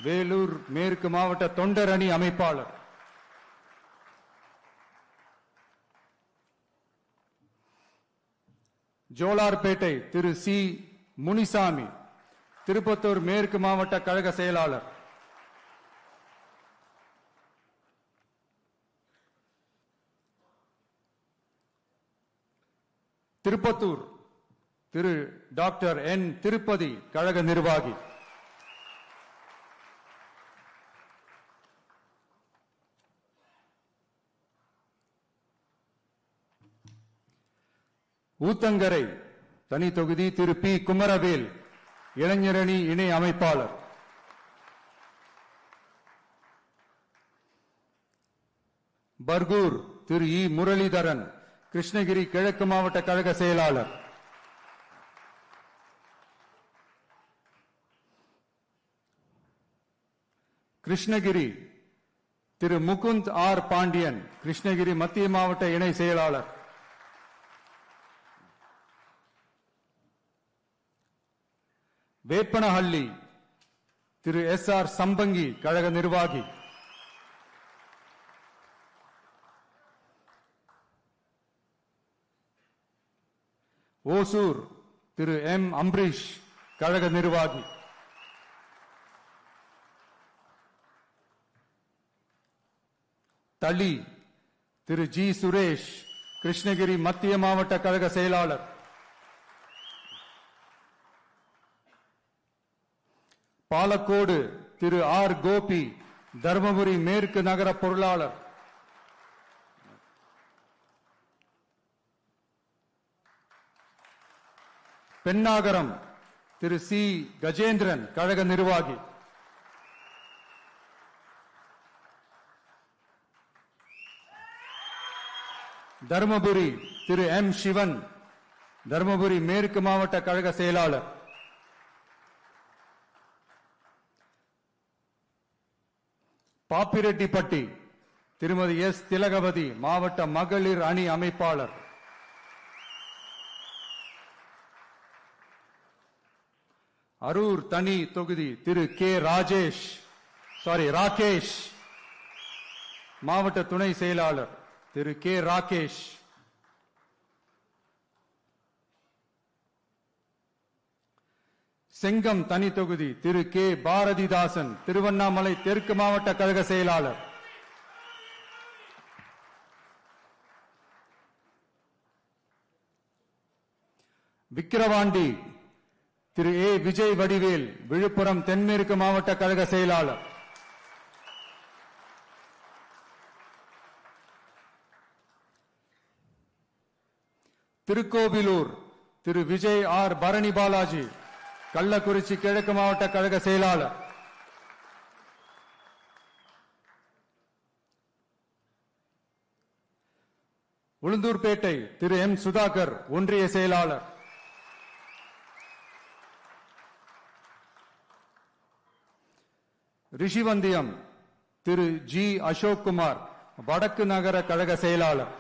வேலூர் மேற்கு மாவட்ட தொண்டர் அணி அமைப்பாளர். ஜோலார்பேட்டை திரு சி முனிசாமி திருப்பத்தூர் மேற்கு மாவட்ட கழக செயலாளர். திருப்பத்தூர் திரு டாக்டர் என் திருப்பதி கழக நிர்வாகி. ஊத்தங்கரை தனி தொகுதி திரு பி குமரவேல் இளைஞரணி இணை அமைப்பாளர். பர்கூர் திரு இ முரளிதரன் கிருஷ்ணகிரி கிழக்கு மாவட்ட கழக செயலாளர். கிருஷ்ணகிரி திரு முகுந்த் ஆர் பாண்டியன் கிருஷ்ணகிரி மத்திய மாவட்ட இணை செயலாளர். வேப்பனஹள்ளி திரு எஸ் ஆர் சம்பங்கி கழக நிர்வாகி. ஓசூர் திரு எம் அம்பரீஷ் கழக நிர்வாகி. தளி திரு ஜி சுரேஷ் கிருஷ்ணகிரி மத்திய மாவட்ட கழக செயலாளர். பாலக்கோடு திரு ஆர் கோபி தர்மபுரி மேற்கு நகர பொருளாளர். பெண்ணாகரம் திரு சி கஜேந்திரன் கழக நிர்வாகி. தர்மபுரி திரு எம் சிவன் தர்மபுரி மேற்கு மாவட்ட கழக செயலாளர். பாப்பிரெட்டிப்பட்டி திருமதி எஸ் திலகவதி மாவட்ட மகளிர் அணி அமைப்பாளர். அரூர் தனி தொகுதி திரு கே ராகேஷ் மாவட்ட துணை செயலாளர் திரு கே ராகேஷ். செங்கம் தனி தொகுதி திரு கே பாரதிதாசன் திருவண்ணாமலை தெற்கு மாவட்ட கழக செயலாளர். விக்கிரவாண்டி திரு ஏ விஜய் வடிவேல் விழுப்புரம் தென்மேற்கு மாவட்ட கழக செயலாளர். திருக்கோவிலூர் திரு விஜய் ஆர் பரணி பாலாஜி கள்ளக்குறிச்சி கிழக்கு மாவட்ட கழக செயலாளர். உளுந்தூர்பேட்டை திரு எம் சுதாகர் ஒன்றிய செயலாளர். ரிஷிவந்தியம் திரு ஜி அசோக் குமார், வடக்கு நகர கழக செயலாளர்.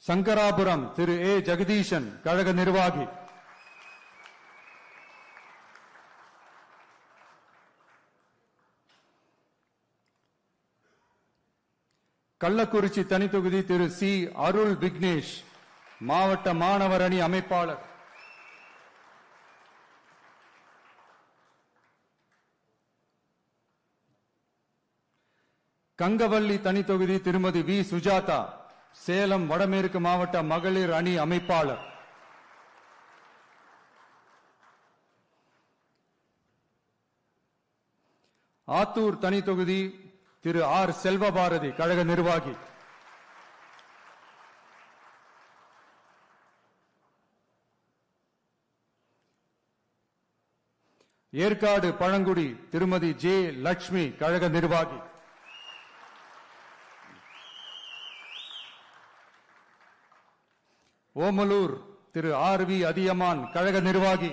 சங்கராபுரம் திரு ஏ ஜெகதீசன், கழக நிர்வாகி. கள்ளக்குறிச்சி தனி தொகுதி திரு சி அருள் விக்னேஷ், மாவட்ட மாணவர் அணி அமைப்பாளர். கங்கவல்லி தனி தொகுதி திருமதி வி சுஜாதா, சேலம் வடமேற்கு மாவட்ட மகளிர் அணி அமைப்பாளர். ஆத்தூர் தனி தொகுதி திரு ஆர் செல்வபாரதி, கழக நிர்வாகி. ஏற்காடு பழங்குடி திருமதி ஜே லட்சுமி, கழக நிர்வாகி. ஓமலூர் திரு ஆர் வி அதியமான், கழக நிர்வாகி.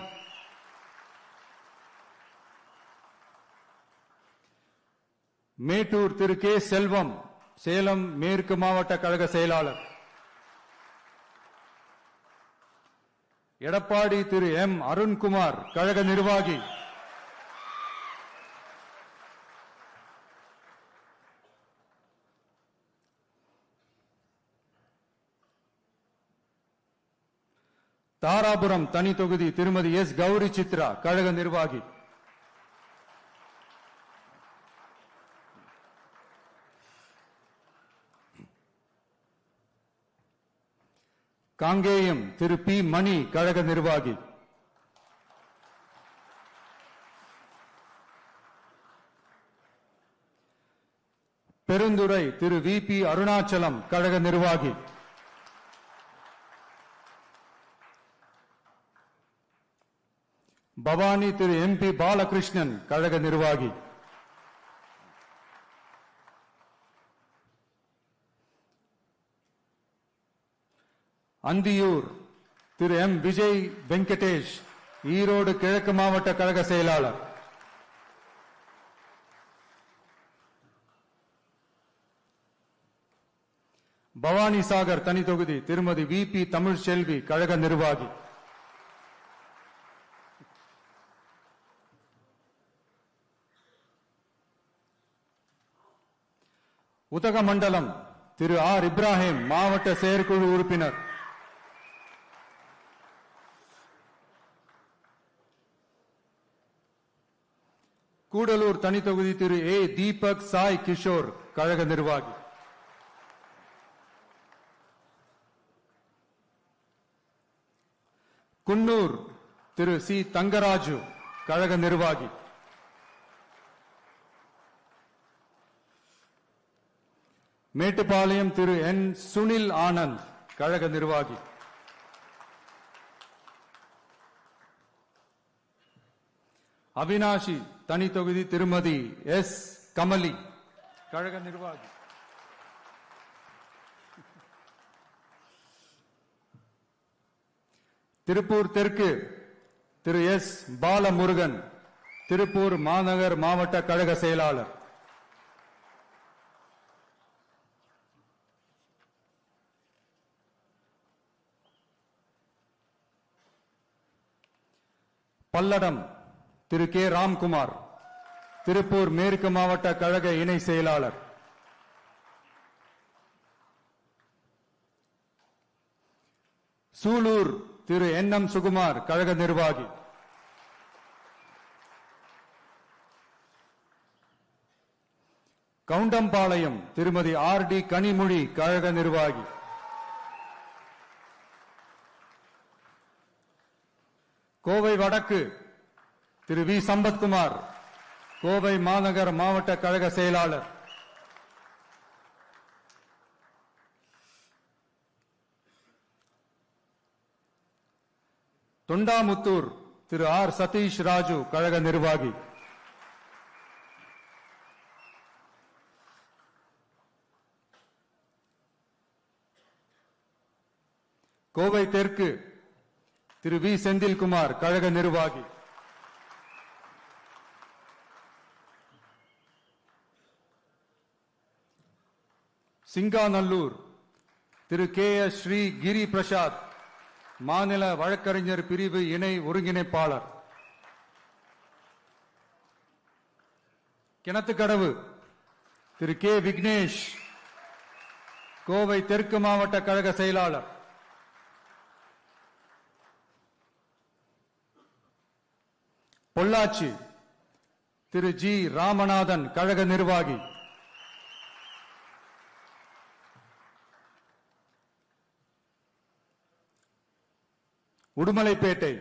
மேட்டூர் திரு கே செல்வம், சேலம் மேற்கு மாவட்ட கழக செயலாளர். எடப்பாடி திரு எம் அருண்குமார், கழக நிர்வாகி. தாராபுரம் தனி தொகுதி திருமதி எஸ் கௌரி சித்ரா, கழக நிர்வாகி. காங்கேயம் திரு பி மணி, கழக நிர்வாகி. பெருந்துறை திரு வி பி அருணாச்சலம், கழக நிர்வாகி. பவானி திரு எம் பி பாலகிருஷ்ணன், கழக நிர்வாகி. அந்தியூர் திரு எம் விஜய் வெங்கடேஷ், ஈரோடு கிழக்கு மாவட்ட கழக செயலாளர். பவானி சாகர் தனி தொகுதி திருமதி வி பி தமிழ்செல்வி, கழக நிர்வாகி. உதகமண்டலம் திரு ஆர் இப்ராஹிம், மாவட்ட செயற்குழு உறுப்பினர். கூடலூர் தனி தொகுதி திரு ஏ தீபக் சாய் கிஷோர், கழக நிர்வாகி. குன்னூர் திரு சி தங்கராஜு, கழக நிர்வாகி. மேட்டுப்பாளையம் திரு என் சுனில் ஆனந்த், கழக நிர்வாகி. அவினாஷி தனி தொகுதி திருமதி எஸ் கமலி, கழக நிர்வாகி. திருப்பூர் தெற்கு திரு எஸ் பாலமுருகன், திருப்பூர் மாநகர் மாவட்ட கழக செயலாளர். பல்லடம் திரு கே ராம்குமார், திருப்பூர் மேற்கு மாவட்ட கழக இணை செயலாளர். சூலூர் திரு என் எம் சுகுமார், கழக நிர்வாகி. கவுண்டம்பாளையம் திருமதி ஆர் டி கனிமொழி, கழக நிர்வாகி. கோவை வடக்கு திரு வி சம்பத்குமார், கோவை மாநகர் மாவட்ட கழக செயலாளர். தொண்டாமுத்தூர் திரு ஆர் சதீஷ் ராஜு, கழக நிர்வாகி. கோவை தெற்கு திரு வி செந்தில்குமார் கழக நிர்வாகி, சிங்காநல்லூர் திரு கே எஸ் ஸ்ரீ கிரி பிரசாத் மாநில வழக்கறிஞர் பிரிவு இணை ஒருங்கிணைப்பாளர், கிணத்துக்கடவு திரு கே விக்னேஷ் கோவை தெற்கு மாவட்ட கழக செயலாளர், பொள்ளாச்சி திரு ஜி ராமநாதன் கழக நிர்வாகி, உடுமலைப்பேட்டை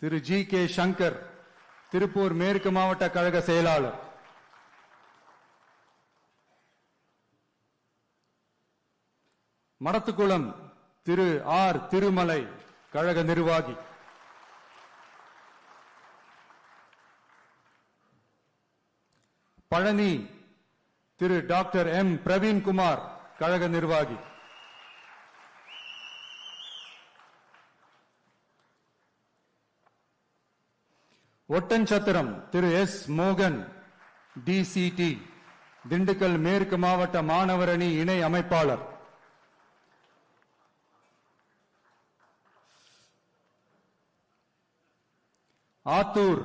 திரு ஜி கே சங்கர் திருப்பூர் மேற்கு மாவட்ட கழக செயலாளர், மடத்துக்குளம் திரு ஆர் திருமலை கழக நிர்வாகி, பழனி திரு டாக்டர் எம் பிரவீன்குமார் கழக நிர்வாகி, ஒட்டன்சத்திரம் திரு எஸ் மோகன் டிசிடி திண்டுக்கல் மேற்கு மாவட்ட மாணவர் அணி இணை அமைப்பாளர், ஆத்தூர்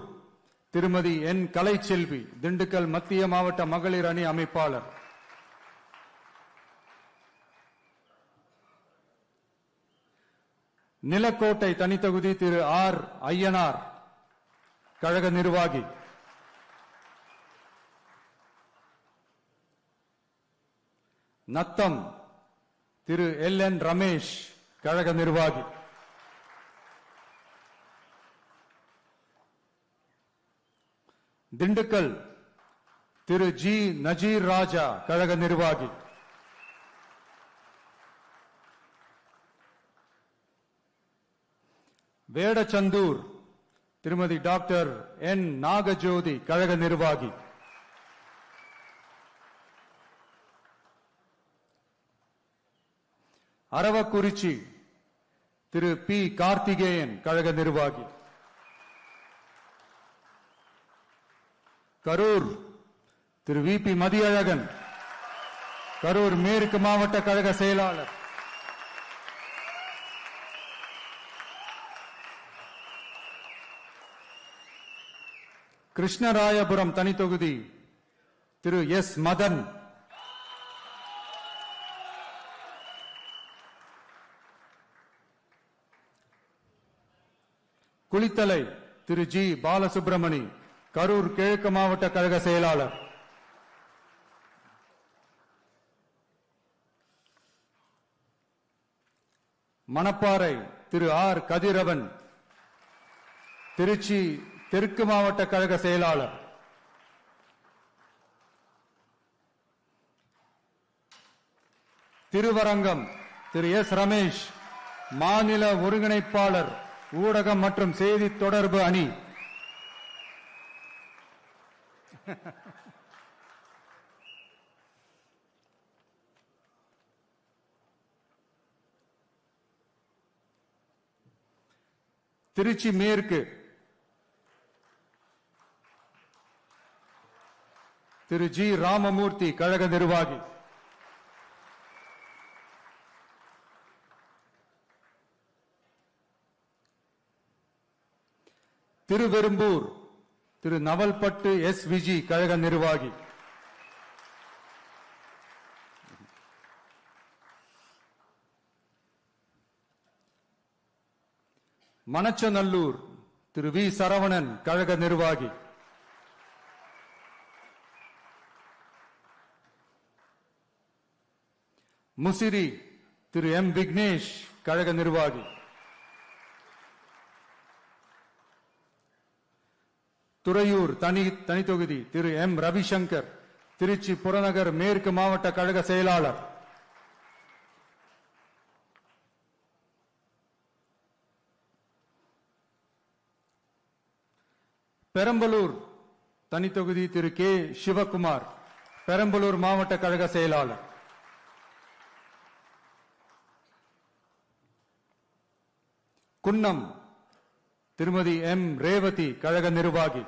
திருமதி என் கலைச்செல்வி திண்டுக்கல் மத்திய மாவட்ட மகளிர் அணி அமைப்பாளர், நிலக்கோட்டை தனித்தொகுதி திரு ஆர் ஐயனார் கழக நிர்வாகி, நத்தம் திரு எல் என் ரமேஷ் கழக நிர்வாகி, திண்டுக்கல் திரு ஜி நஜீர் ராஜா கழக நிர்வாகி, வேடச்சந்தூர் திருமதி டாக்டர் என் நாகஜோதி கழக நிர்வாகி, அரவக்குறிச்சி திரு பி கார்த்திகேயன் கழக நிர்வாகி, கரூர் திரு வி பி மதியழகன் கரூர் மேற்கு மாவட்ட கழக செயலாளர், கிருஷ்ணராயபுரம் தனித்தொகுதி திரு எஸ் மதன், குளித்தலை திரு ஜி பாலசுப்ரமணி கரூர் கிழக்கு மாவட்ட கழக செயலாளர், மணப்பாறை திரு ஆர் கதிரவன் திருச்சி தெற்கு மாவட்ட கழக செயலாளர், திருவரங்கம் திரு எஸ் ரமேஷ் மாநில ஒருங்கிணைப்பாளர் ஊடகம் மற்றும் செய்தி தொடர்பு அணி, திருச்சி மேற்கு திரு ஜி ராமமூர்த்தி கழக நிர்வாகி, திருவெரும்பூர் திரு நவல்பட்டு எஸ் விஜி கழக நிர்வாகி, மணச்சநல்லூர் திரு வி சரவணன் கழக நிர்வாகி, முசிறி திரு எம் விக்னேஷ் கழக நிர்வாகி, துறையூர் தனித்தொகுதி திரு எம் ரவிசங்கர் திருச்சி புறநகர் மேற்கு மாவட்ட கழக செயலாளர், பெரம்பலூர் தனித்தொகுதி திரு கே சிவகுமார் பெரம்பலூர் மாவட்ட கழக செயலாளர், குன்னம் திருமதி எம் ரேவதி கழக நிர்வாகி,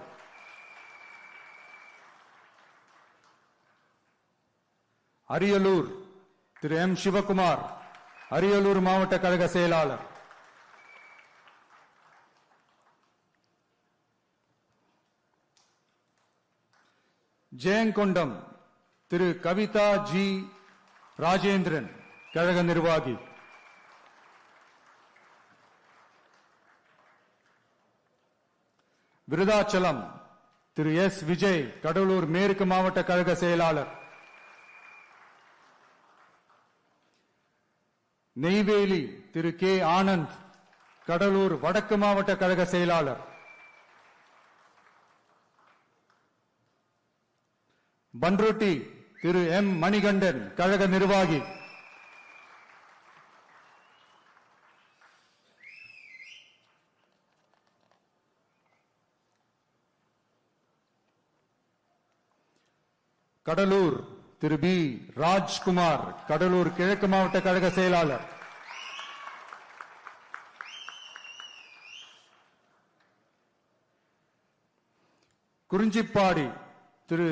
அரியலூர் திரு எம் சிவகுமார் அரியலூர் மாவட்ட கழக செயலாளர், ஜெயங்கொண்டம் திரு கவிதா ஜி ராஜேந்திரன் கழக நிர்வாகி, விருதாச்சலம் திரு எஸ் விஜய் கடலூர் மேற்கு மாவட்ட கழக செயலாளர், நெய்வேலி திரு கே ஆனந்த் கடலூர் வடக்கு மாவட்ட கழக செயலாளர், பன்ருட்டி திரு எம் மணிகண்டன் கழக நிர்வாகி, கடலூர் திரு பி ராஜ்குமார் கடலூர் கிழக்கு மாவட்ட கழக செயலாளர், குறிஞ்சிப்பாடி திரு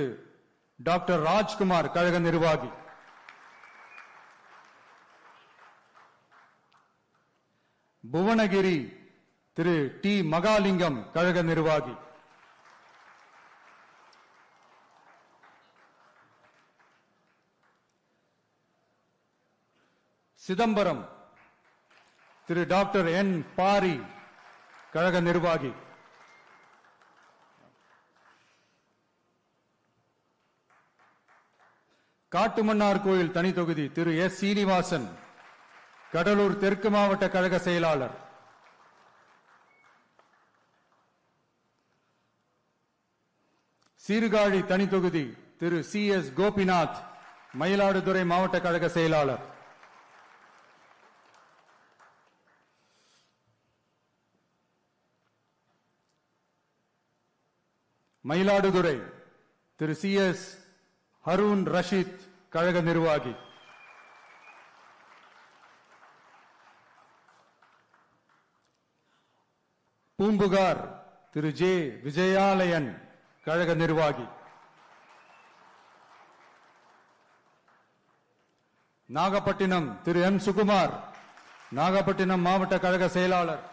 டாக்டர் ராஜ்குமார் கழக நிர்வாகி, புவனகிரி திரு டி மகாலிங்கம் கழக நிர்வாகி, சிதம்பரம் திரு டாக்டர் என் பாரி கழக நிர்வாகி, காட்டுமன்னார் கோயில் தனி தொகுதி திரு எஸ் சீனிவாசன் கடலூர் தெற்கு மாவட்ட கழக செயலாளர், சீர்காழி தனி தொகுதி திரு சி எஸ் கோபிநாத் மயிலாடுதுறை மாவட்ட கழக செயலாளர், மயிலாடுதுறை திரு சி எஸ் ஹரூன் ரஷீத் கழக நிர்வாகி, பூம்புகார் திரு ஜே விஜயாலயன் கழக நிர்வாகி, நாகப்பட்டினம் திரு எம் சுகுமார் நாகப்பட்டினம் மாவட்ட கழக செயலாளர்,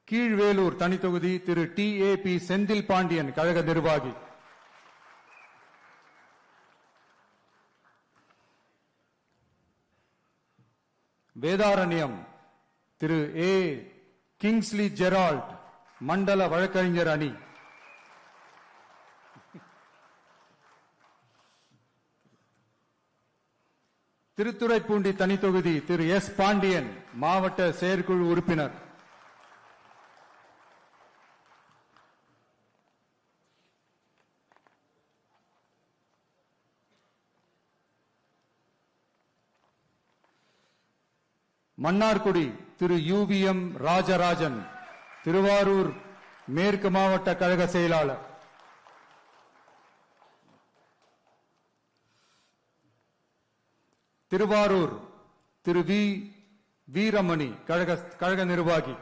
கீழ்வேலூர் தனி தொகுதி திரு டி ஏ பி செந்தில் பாண்டியன் கழக நிர்வாகி, வேதாரண்யம் திரு ஏ கிங்ஸ்லி ஜெரால்ட் மண்டல வழக்கறிஞர் அணி, திருத்துறைப்பூண்டி தனி தொகுதி திரு எஸ் பாண்டியன் மாவட்ட செயற்குழு உறுப்பினர், மன்னார்குடி திரு யூவிஎம் ராஜராஜன் திருவாரூர் மேற்கு மாவட்ட கழக செயலாளர், திருவாரூர் திரு வி வீரமணி கழக நிர்வாகி,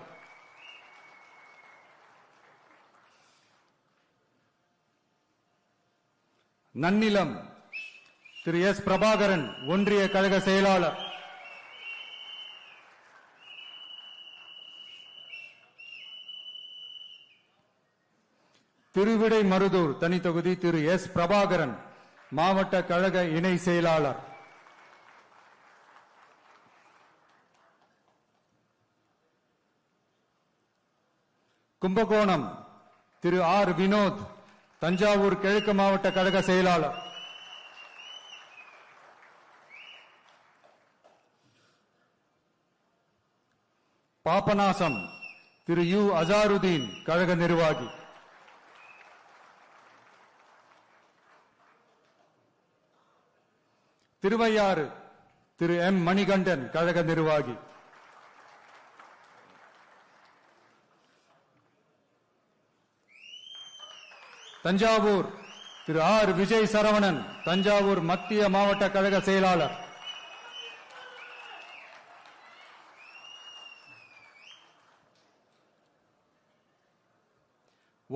நன்னிலம் திரு எஸ் பிரபாகரன் ஒன்றிய கழக செயலாளர், திருவிடை மருதூர் தனி தொகுதி திரு எஸ் பிரபாகரன் மாவட்ட கழக இணை செயலாளர், கும்பகோணம் திரு ஆர் வினோத் தஞ்சாவூர் கிழக்கு மாவட்ட கழக செயலாளர், பாபநாசம் திரு யு அசாருதீன் கழக நிர்வாகி, திருவையாறு திரு எம் மணிகண்டன் கழக நிர்வாகி, தஞ்சாவூர் திரு ஆர் விஜய் சரவணன் தஞ்சாவூர் மத்திய மாவட்ட கழக செயலாளர்,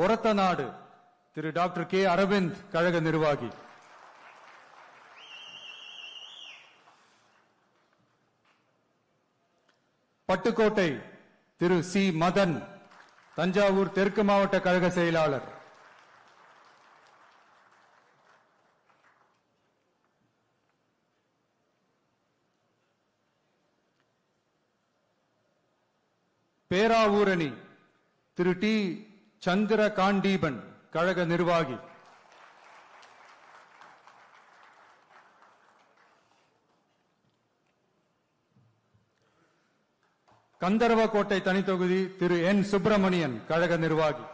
ஒரத்த நாடு திரு டாக்டர் கே அரவிந்த் கழக நிர்வாகி. பட்டுக்கோட்டை திரு சி மதன் தஞ்சாவூர் தெற்கு மாவட்ட கழக செயலாளர். பேராவூரணி திரு டி சந்திர காண்டீபன் கழக நிர்வாகி. கந்தர்வக்கோட்டை தனித்தொகுதி திரு என் சுப்பிரமணியன் கழக நிர்வாகி.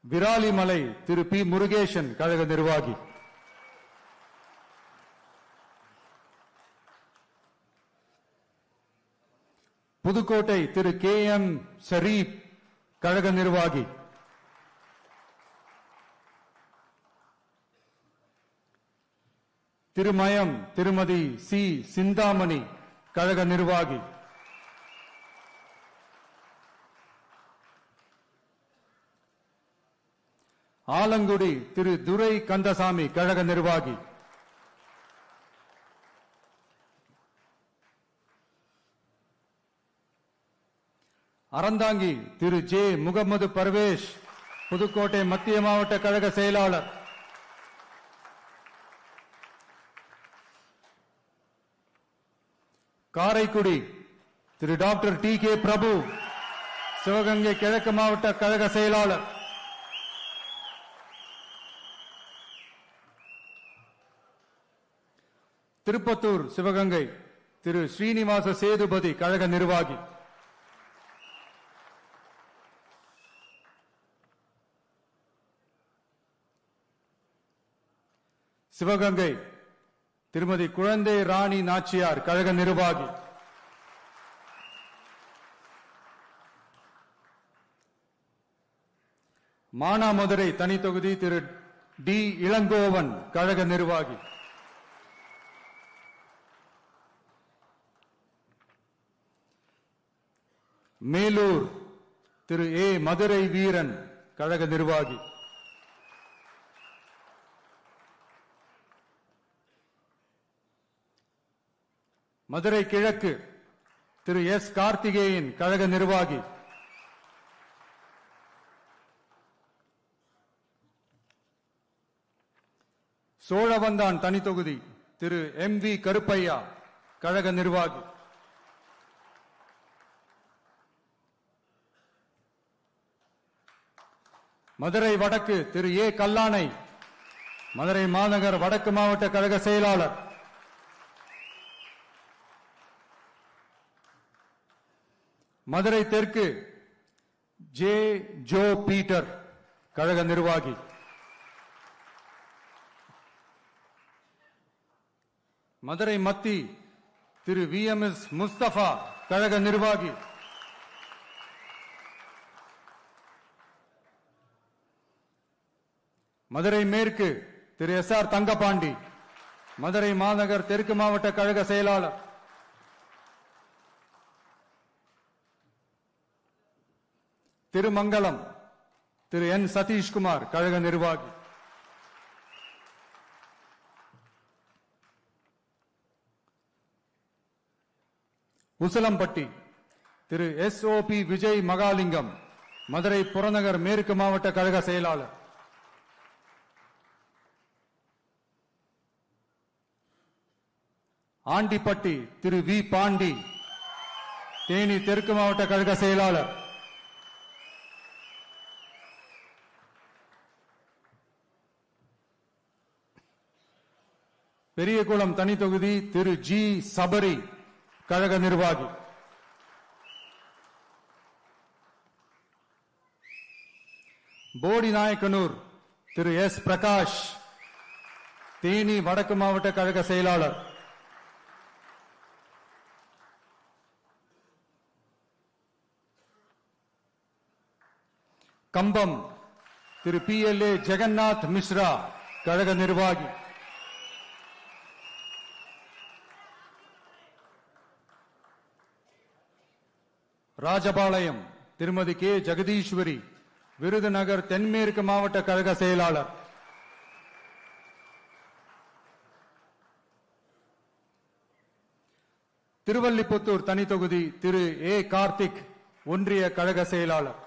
விராலிமலை திரு பி முருகேசன் கழக நிர்வாகி. புதுக்கோட்டை திரு கே எம் ஷரீப் கழக நிர்வாகி. திருமயம் திருமதி சி சிந்தாமணி கழக நிர்வாகி. ஆலங்குடி திரு துரை கந்தசாமி கழக நிர்வாகி. அறந்தாங்கி திரு ஜே முகமது பர்வேஷ் புதுக்கோட்டை மத்திய மாவட்ட கழக செயலாளர். காரைக்குடி திரு டாக்டர் டி கே பிரபு சிவகங்கை கிழக்கு மாவட்ட கழக செயலாளர். திருப்பத்தூர் சிவகங்கை திரு ஸ்ரீனிவாச சேதுபதி கழக நிர்வாகி. சிவகங்கை திருமதி குழந்தை ராணி நாச்சியார் கழக நிர்வாகி. மானாமதுரை தனி தொகுதி திரு டி இளங்கோவன் கழக நிர்வாகி. மேலூர் திரு ஏ மதுரை வீரன் கழக நிர்வாகி. மதுரை கிழக்கு திரு எஸ் கார்த்திகேயன் கழக நிர்வாகி. சோழவந்தான் தனி தொகுதி திரு எம் வி கருப்பையா கழக நிர்வாகி. மதுரை வடக்கு திரு ஏ கல்லானை மதுரை மாநகர் வடக்கு மாவட்ட கழக செயலாளர். மதுரை தெற்கு ஜே ஜோ பீட்டர் கழக நிர்வாகி. மதுரை மத்தி திரு வி எம் எஸ் முஸ்தபா கழக நிர்வாகி. மதுரை மேற்கு திரு எஸ் ஆர் தங்கபாண்டி மதுரை மாநகர் தெற்கு மாவட்ட கழக செயலாளர். திருமங்கலம் திரு என் சதீஷ்குமார் கழக நிர்வாகி. Usilampatti Thiru S O P Vijay Mahalingam Madurai புறநகர் மேற்கு மாவட்ட கழக செயலாளர். ஆண்டிப்பட்டி திரு வி பாண்டி தேனி தெற்கு மாவட்ட கழக செயலாளர். பெரியகுளம் தனி தொகுதி திரு ஜி சபரி கழக நிர்வாகி. போடி நாயக்கனூர் திரு எஸ் பிரகாஷ் தேனி வடக்கு மாவட்ட கழக செயலாளர். Cumbum Thiru P L A Jagannath Mishra கழக நிர்வாகி. ராஜபாளையம் திருமதி கே ஜெகதீஸ்வரி, விருதுநகர் தென்மேற்கு மாவட்ட கழக செயலாளர். திருவல்லிபுத்தூர் தனி தொகுதி திரு ஏ கார்த்திக், ஒன்றிய கழக செயலாளர்.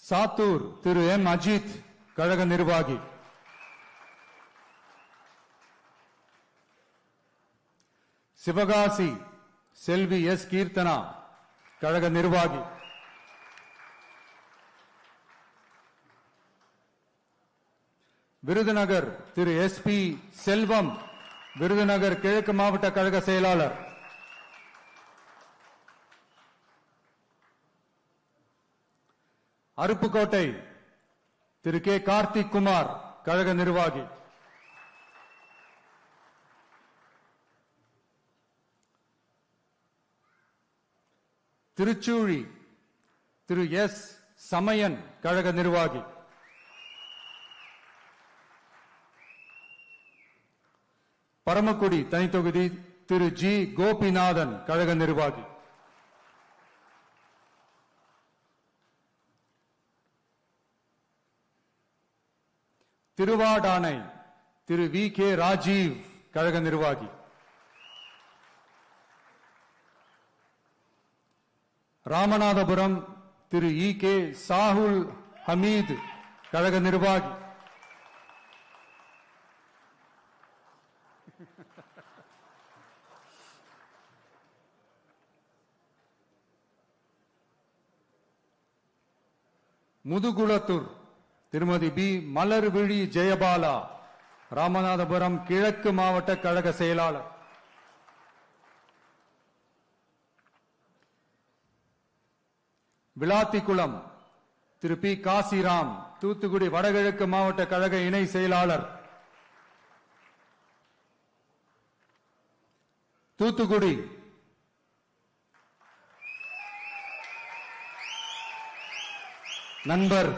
சாத்தூர் திரு எம் அஜித், கழக நிர்வாகி. சிவகாசி செல்வி எஸ் கீர்த்தனா, கழக நிர்வாகி. விருதுநகர் திரு எஸ் பி செல்வம், விருதுநகர் கிழக்கு மாவட்ட கழக செயலாளர். அருப்புக்கோட்டை திரு கே கார்த்திக் குமார், கழக நிர்வாகி. திருச்சூழி திரு எஸ் சமயன், கழக நிர்வாகி. பரமக்குடி தனி தொகுதி திரு ஜி கோபிநாதன், கழக நிர்வாகி. திருவாடானை திரு வி கே ராஜீவ், கழக நிர்வாகி. ராமநாதபுரம் திரு இ கே சாகுல் ஹமீத், கழக நிர்வாகி. முதுகுளத்தூர் திருமதி பி மலர்விழி ஜெயபாலா, ராமநாதபுரம் கிழக்கு மாவட்ட கழக செயலாளர். விளாத்திக்குளம் திரு பி காசிராம், தூத்துக்குடி வடகிழக்கு மாவட்ட கழக இணை செயலாளர். தூத்துக்குடி நண்பர்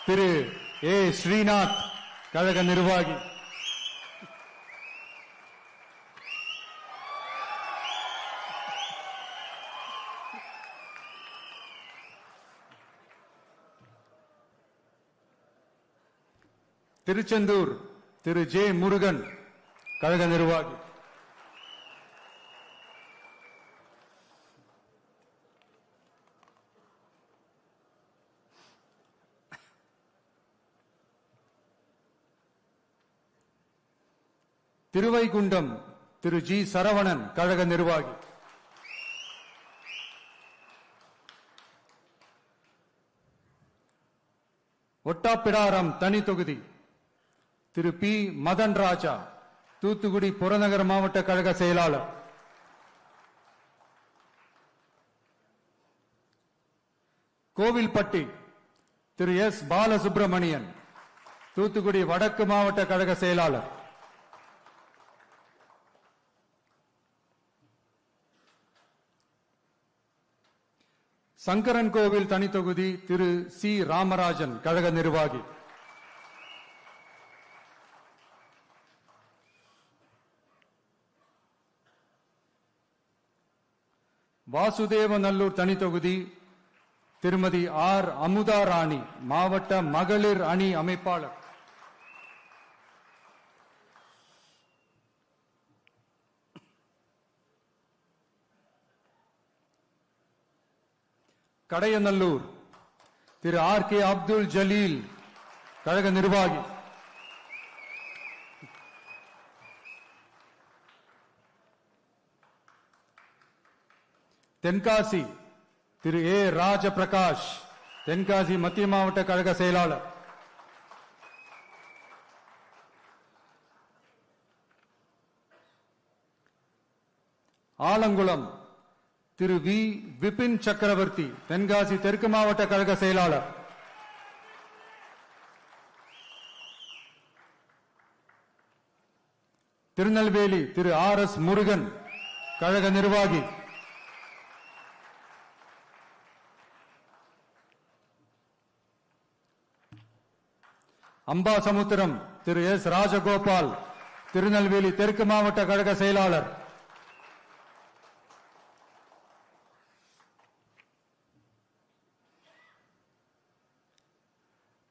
திரு ஏ ஸ்ரீநாத், கழக நிர்வாகி. திருச்செந்தூர் திரு ஜே முருகன், கழக நிர்வாகி. திருவைகுண்டம் திரு ஜி சரவணன், கழக நிர்வாகி. ஒட்டாப்பிடாரம் தனி தொகுதி திரு பி மதன் ராஜா, தூத்துக்குடி புறநகர் மாவட்ட கழக செயலாளர். கோவில்பட்டி திரு எஸ் பாலசுப்பிரமணியன், தூத்துக்குடி வடக்கு மாவட்ட கழக செயலாளர். சங்கரன் கோவில் தனி தொகுதி திரு சி ராமராஜன், கழக நிர்வாகி. வாசுதேவநல்லூர் தனி தொகுதி திருமதி ஆர் அமுதா ராணி, மாவட்ட மகளிர் அணி அமைப்பாளர். கடையநல்லூர் திரு ஆர் கே அப்துல் ஜலீல், கழக நிர்வாகி. தென்காசி திரு ஏ ராஜபிரகாஷ், தென்காசி மத்திய மாவட்ட கழக செயலாளர். ஆலங்குளம் திரு வி விபின் சக்கரவர்த்தி, தென்காசி தெற்கு மாவட்ட கழக செயலாளர். திருநெல்வேலி திரு ஆர் எஸ் முருகன், கழக நிர்வாகி. அம்பாசமுத்திரம் திரு எஸ் ராஜகோபால், திருநெல்வேலி தெற்கு மாவட்ட கழக செயலாளர்.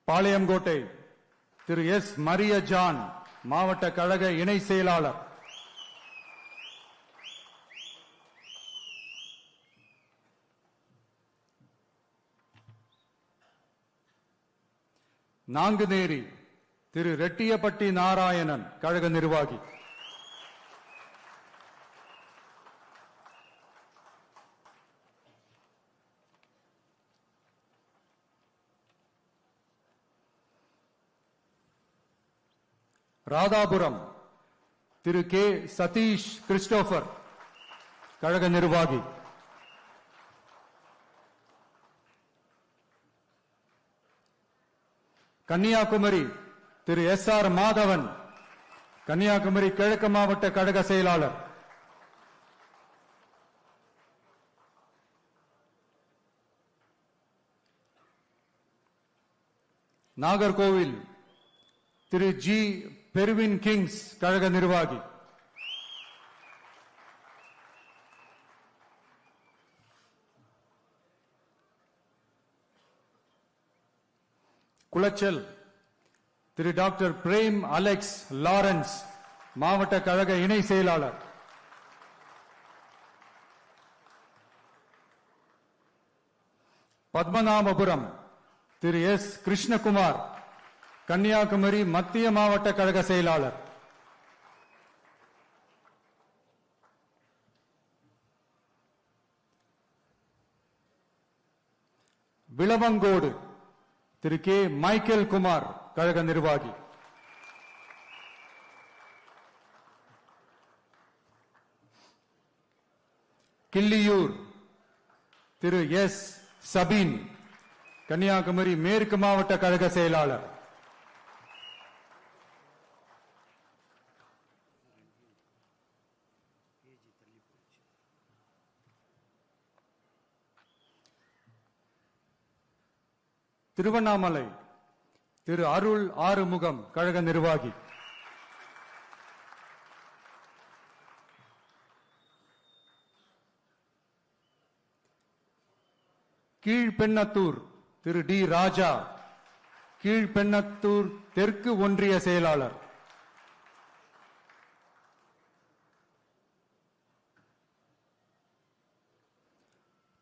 பாளையங்கோட்டை திரு எஸ் மரிய ஜான், மாவட்ட கழக இணை செயலாளர். நாங்குநேரி திரு ரெட்டியப்பட்டி நாராயணன், கழக நிர்வாகி. ராதாபுரம் திரு கே சதீஷ் கிறிஸ்டோபர், கழக நிர்வாகி. கன்னியாகுமரி திரு எஸ் ஆர் மாதவன், கன்னியாகுமரி கிழக்கு மாவட்ட கழக செயலாளர். நாகர்கோவில் திரு ஜி பெர்வின் கிங்ஸ், கழக நிர்வாகி. குளச்சல் திரு டாக்டர் பிரேம் அலெக்ஸ் லாரன்ஸ், மாவட்ட கழக இணை செயலாளர். பத்மநாபபுரம் திரு எஸ் கிருஷ்ணகுமார், கன்னியாகுமரி மத்திய மாவட்ட கழக செயலாளர். விளவங்கோடு திரு கே மைக்கேல் குமார், கழக நிர்வாகி. கிள்ளியூர் திரு எஸ் சபீன், கன்னியாகுமரி மேற்கு மாவட்ட கழக செயலாளர். திருவண்ணாமலை திரு அருள் ஆறுமுகம், கழக நிர்வாகி. கீழ்பெண்ணத்தூர் திரு டி ராஜா, கீழ்பெண்ணத்தூர் தெற்கு ஒன்றிய செயலாளர்.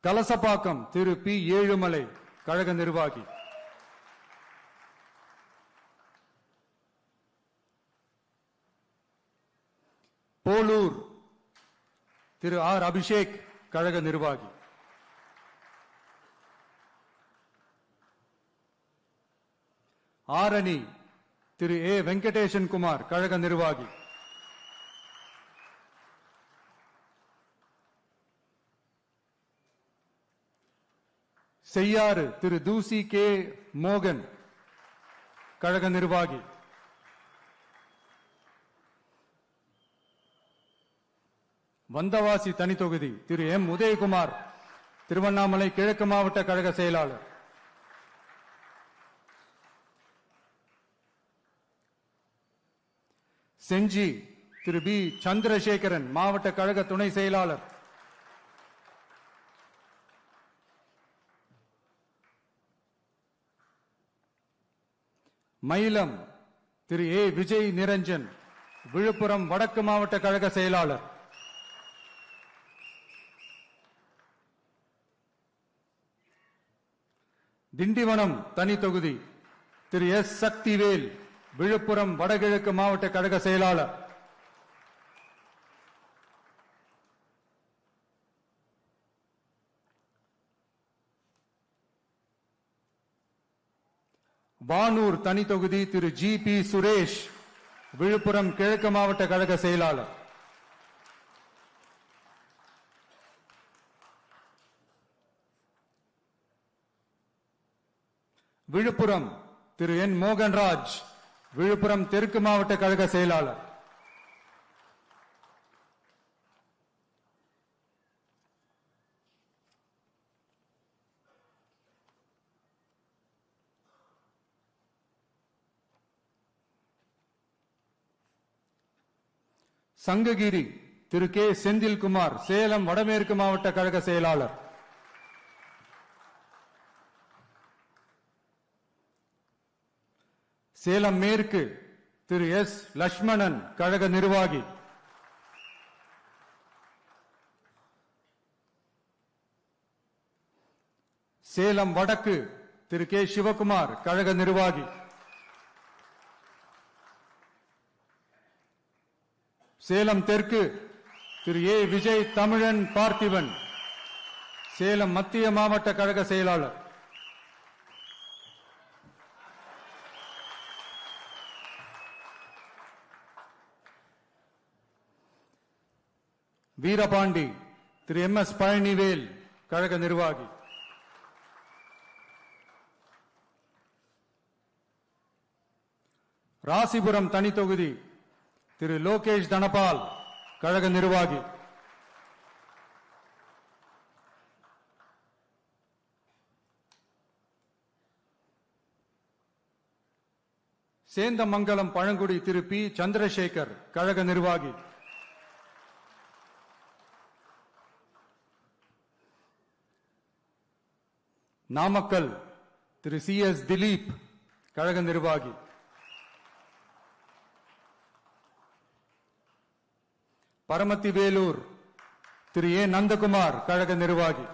கலசப்பாக்கம் திரு பி ஏழுமலை, கழக நிர்வாகி. போலூர் திரு ஆர் அபிஷேக், கழக நிர்வாகி. ஆரணி திரு ஏ வெங்கடேசன் குமார், கழக நிர்வாகி. செய்யாறு திரு தூசி கே மோகன், கழக நிர்வாகி. வந்தவாசி தனி தொகுதி திரு எம் உதயகுமார், திருவண்ணாமலை கிழக்கு மாவட்ட கழக செயலாளர். செஞ்சி திரு பி சந்திரசேகரன், மாவட்ட கழக துணை செயலாளர். மயிலம் திரு ஏ விஜய் நிரஞ்சன், விழுப்புரம் வடக்கு மாவட்ட கழக செயலாளர். திண்டிவனம் தனி தொகுதி திரு எஸ் சக்திவேல், விழுப்புரம் வடகிழக்கு மாவட்ட கழக செயலாளர். வானூர் தனி தொகுதி திரு ஜி பி சுரேஷ், விழுப்புரம் கிழக்கு மாவட்ட கழக செயலாளர். விழுப்புரம் திரு என் மோகன்ராஜ், விழுப்புரம் தெற்கு மாவட்ட கழக செயலாளர். சங்ககிரி திரு கே செந்தில்குமார், சேலம் வடமேற்கு மாவட்ட கழக செயலாளர். சேலம் மேற்கு திரு எஸ் லட்சுமணன், கழக நிர்வாகி. சேலம் வடக்கு திரு கே சிவகுமார், கழக நிர்வாகி. சேலம் தெற்கு திரு ஏ விஜய் தமிழன் பார்த்திபன், சேலம் மத்திய மாவட்ட கழக செயலாளர். வீரபாண்டி திரு எம் எஸ் பழனிவேல், கழக நிர்வாகி. ராசிபுரம் தனி தொகுதி திரு லோகேஷ் தனபால், கழக நிர்வாகி. சேந்தமங்கலம் பழங்குடி திரு பி சந்திரசேகர், கழக நிர்வாகி. நாமக்கல் திரு சி எஸ் திலீப், கழக நிர்வாகி. பரமத்தி வேலூர் திரு ஏ நந்தகுமார், கழக நிர்வாகி.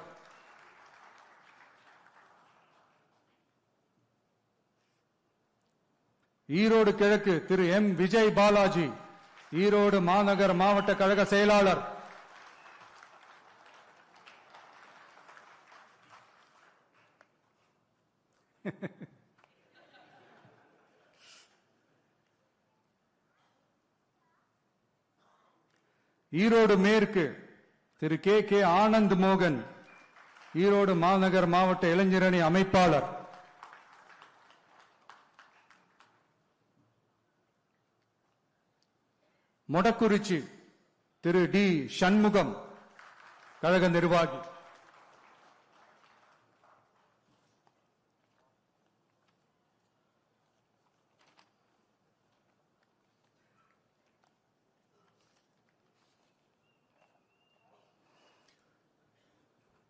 ஈரோடு கிழக்கு திரு எம் விஜய் பாலாஜி, ஈரோடு மாநகர் மாவட்ட கழக செயலாளர். ஈரோடு மேற்கு திரு கே கே ஆனந்த் மோகன், ஈரோடு மாநகர் மாவட்ட இளைஞரணி அமைப்பாளர். மொடக்குறிச்சி திரு டி சண்முகம், கழக நிர்வாகி.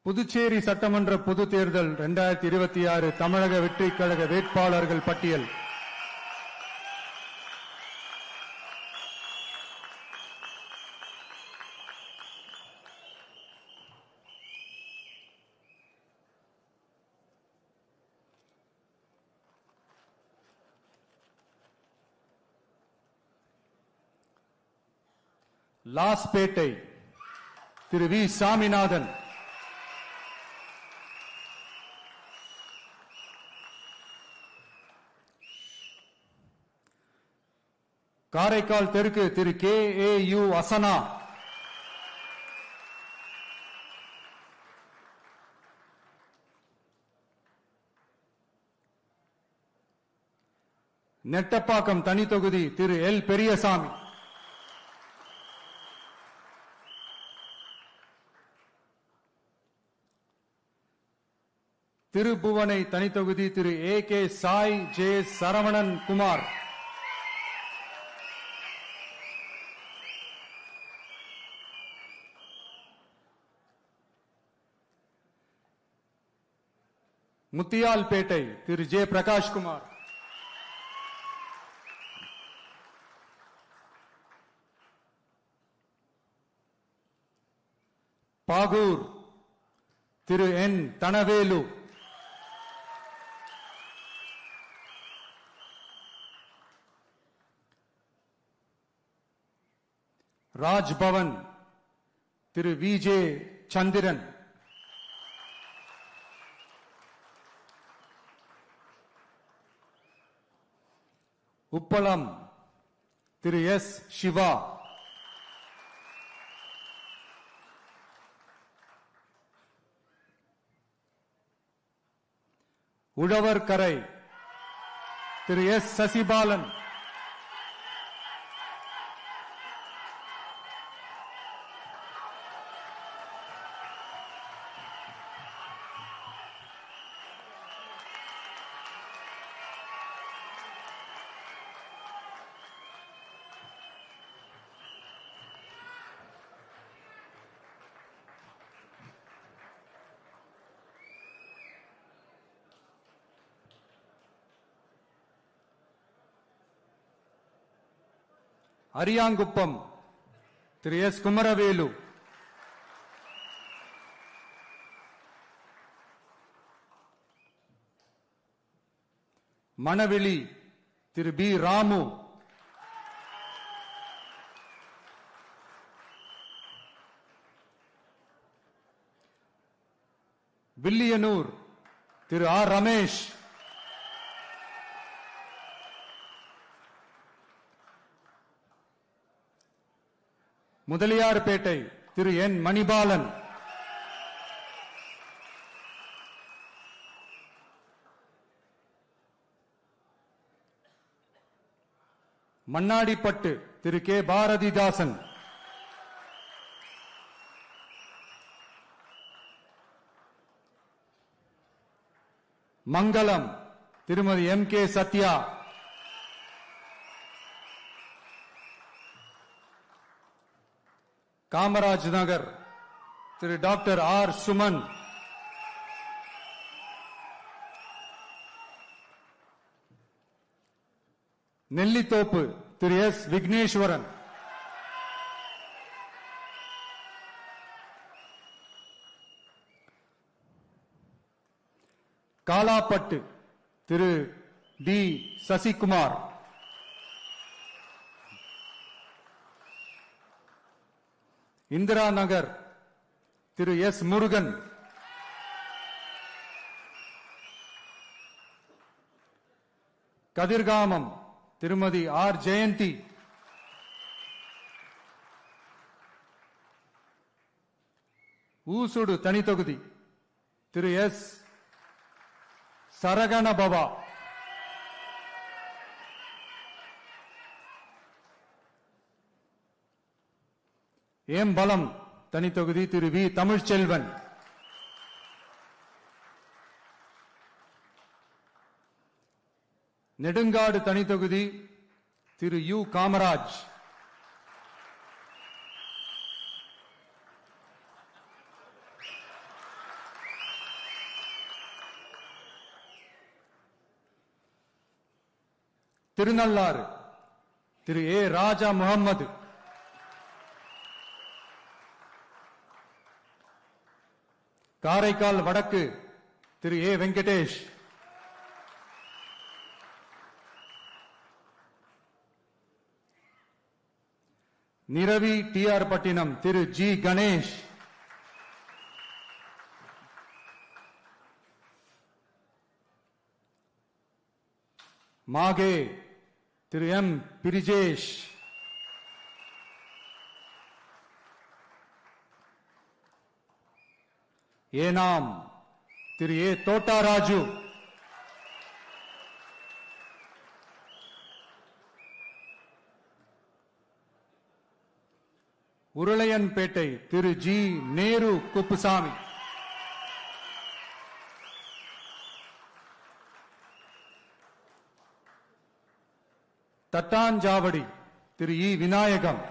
புதுச்சேரி சட்டமன்ற பொது தேர்தல் 2026 தமிழக வெற்றி கழக வேட்பாளர்கள் பட்டியல். லாஸ்பேட்டை திரு வி சாமிநாதன், காரைக்கால் தெற்கு Thiru K A U Asana, Nettapakkam தனி தொகுதி திரு எல் பெரியசாமி, திருபுவனை தனி தொகுதி Thiru A K Sai J Saravanan Kumar, Muthialpet Thiru J Prakashkumar, Bahour Thiru N Dhanavelu, Rajbhavan Thiru V J Chandran, Uppalam Thiru S Siva, Uzhavarkarai Thiru S Sasibalan, Ariyankuppam Thiru S Kumaravelu, Manavely Thiru P Ramu, Villianur Thiru R Ramesh, Mudaliarpet Thiru N Manibalan, Mannadipet Thiru K Bharathidasan, மங்களம் திருமதி எம் கே சத்யா, காமராஜ் நகர் திரு டாக்டர் ஆர் சுமன், நெல்லித்தோப்பு திரு எஸ் விக்னேஸ்வரன், காலாப்பட்டு திரு டி சசிகுமார், இந்திரா நகர் திரு எஸ் முருகன், கதிர்காமம் திருமதி ஆர் ஜெயந்தி, ஊசுடு தனி தொகுதி திரு எஸ் சரகணபவா, ஏம்பலம் தனி தொகுதி திரு வி தமிழ்ச்செல்வன், நெடுங்காடு தனி தொகுதி திரு யு காமராஜ், திருநள்ளாறு திரு ஏ ராஜா முகம்மது, காரைக்கால் வடக்கு திரு ஏ வெங்கடேஷ், நிரவி டி ஆர் பட்டினம் திரு ஜி கணேஷ், மாகே திரு எம் பிரிஜேஷ், ஏனாம் திரு ஏ தோட்டாராஜு, உருளையன்பேட்டை திரு ஜி நேரு குப்புசாமி, தட்டாஞ்சாவடி திரு இ விநாயகம்,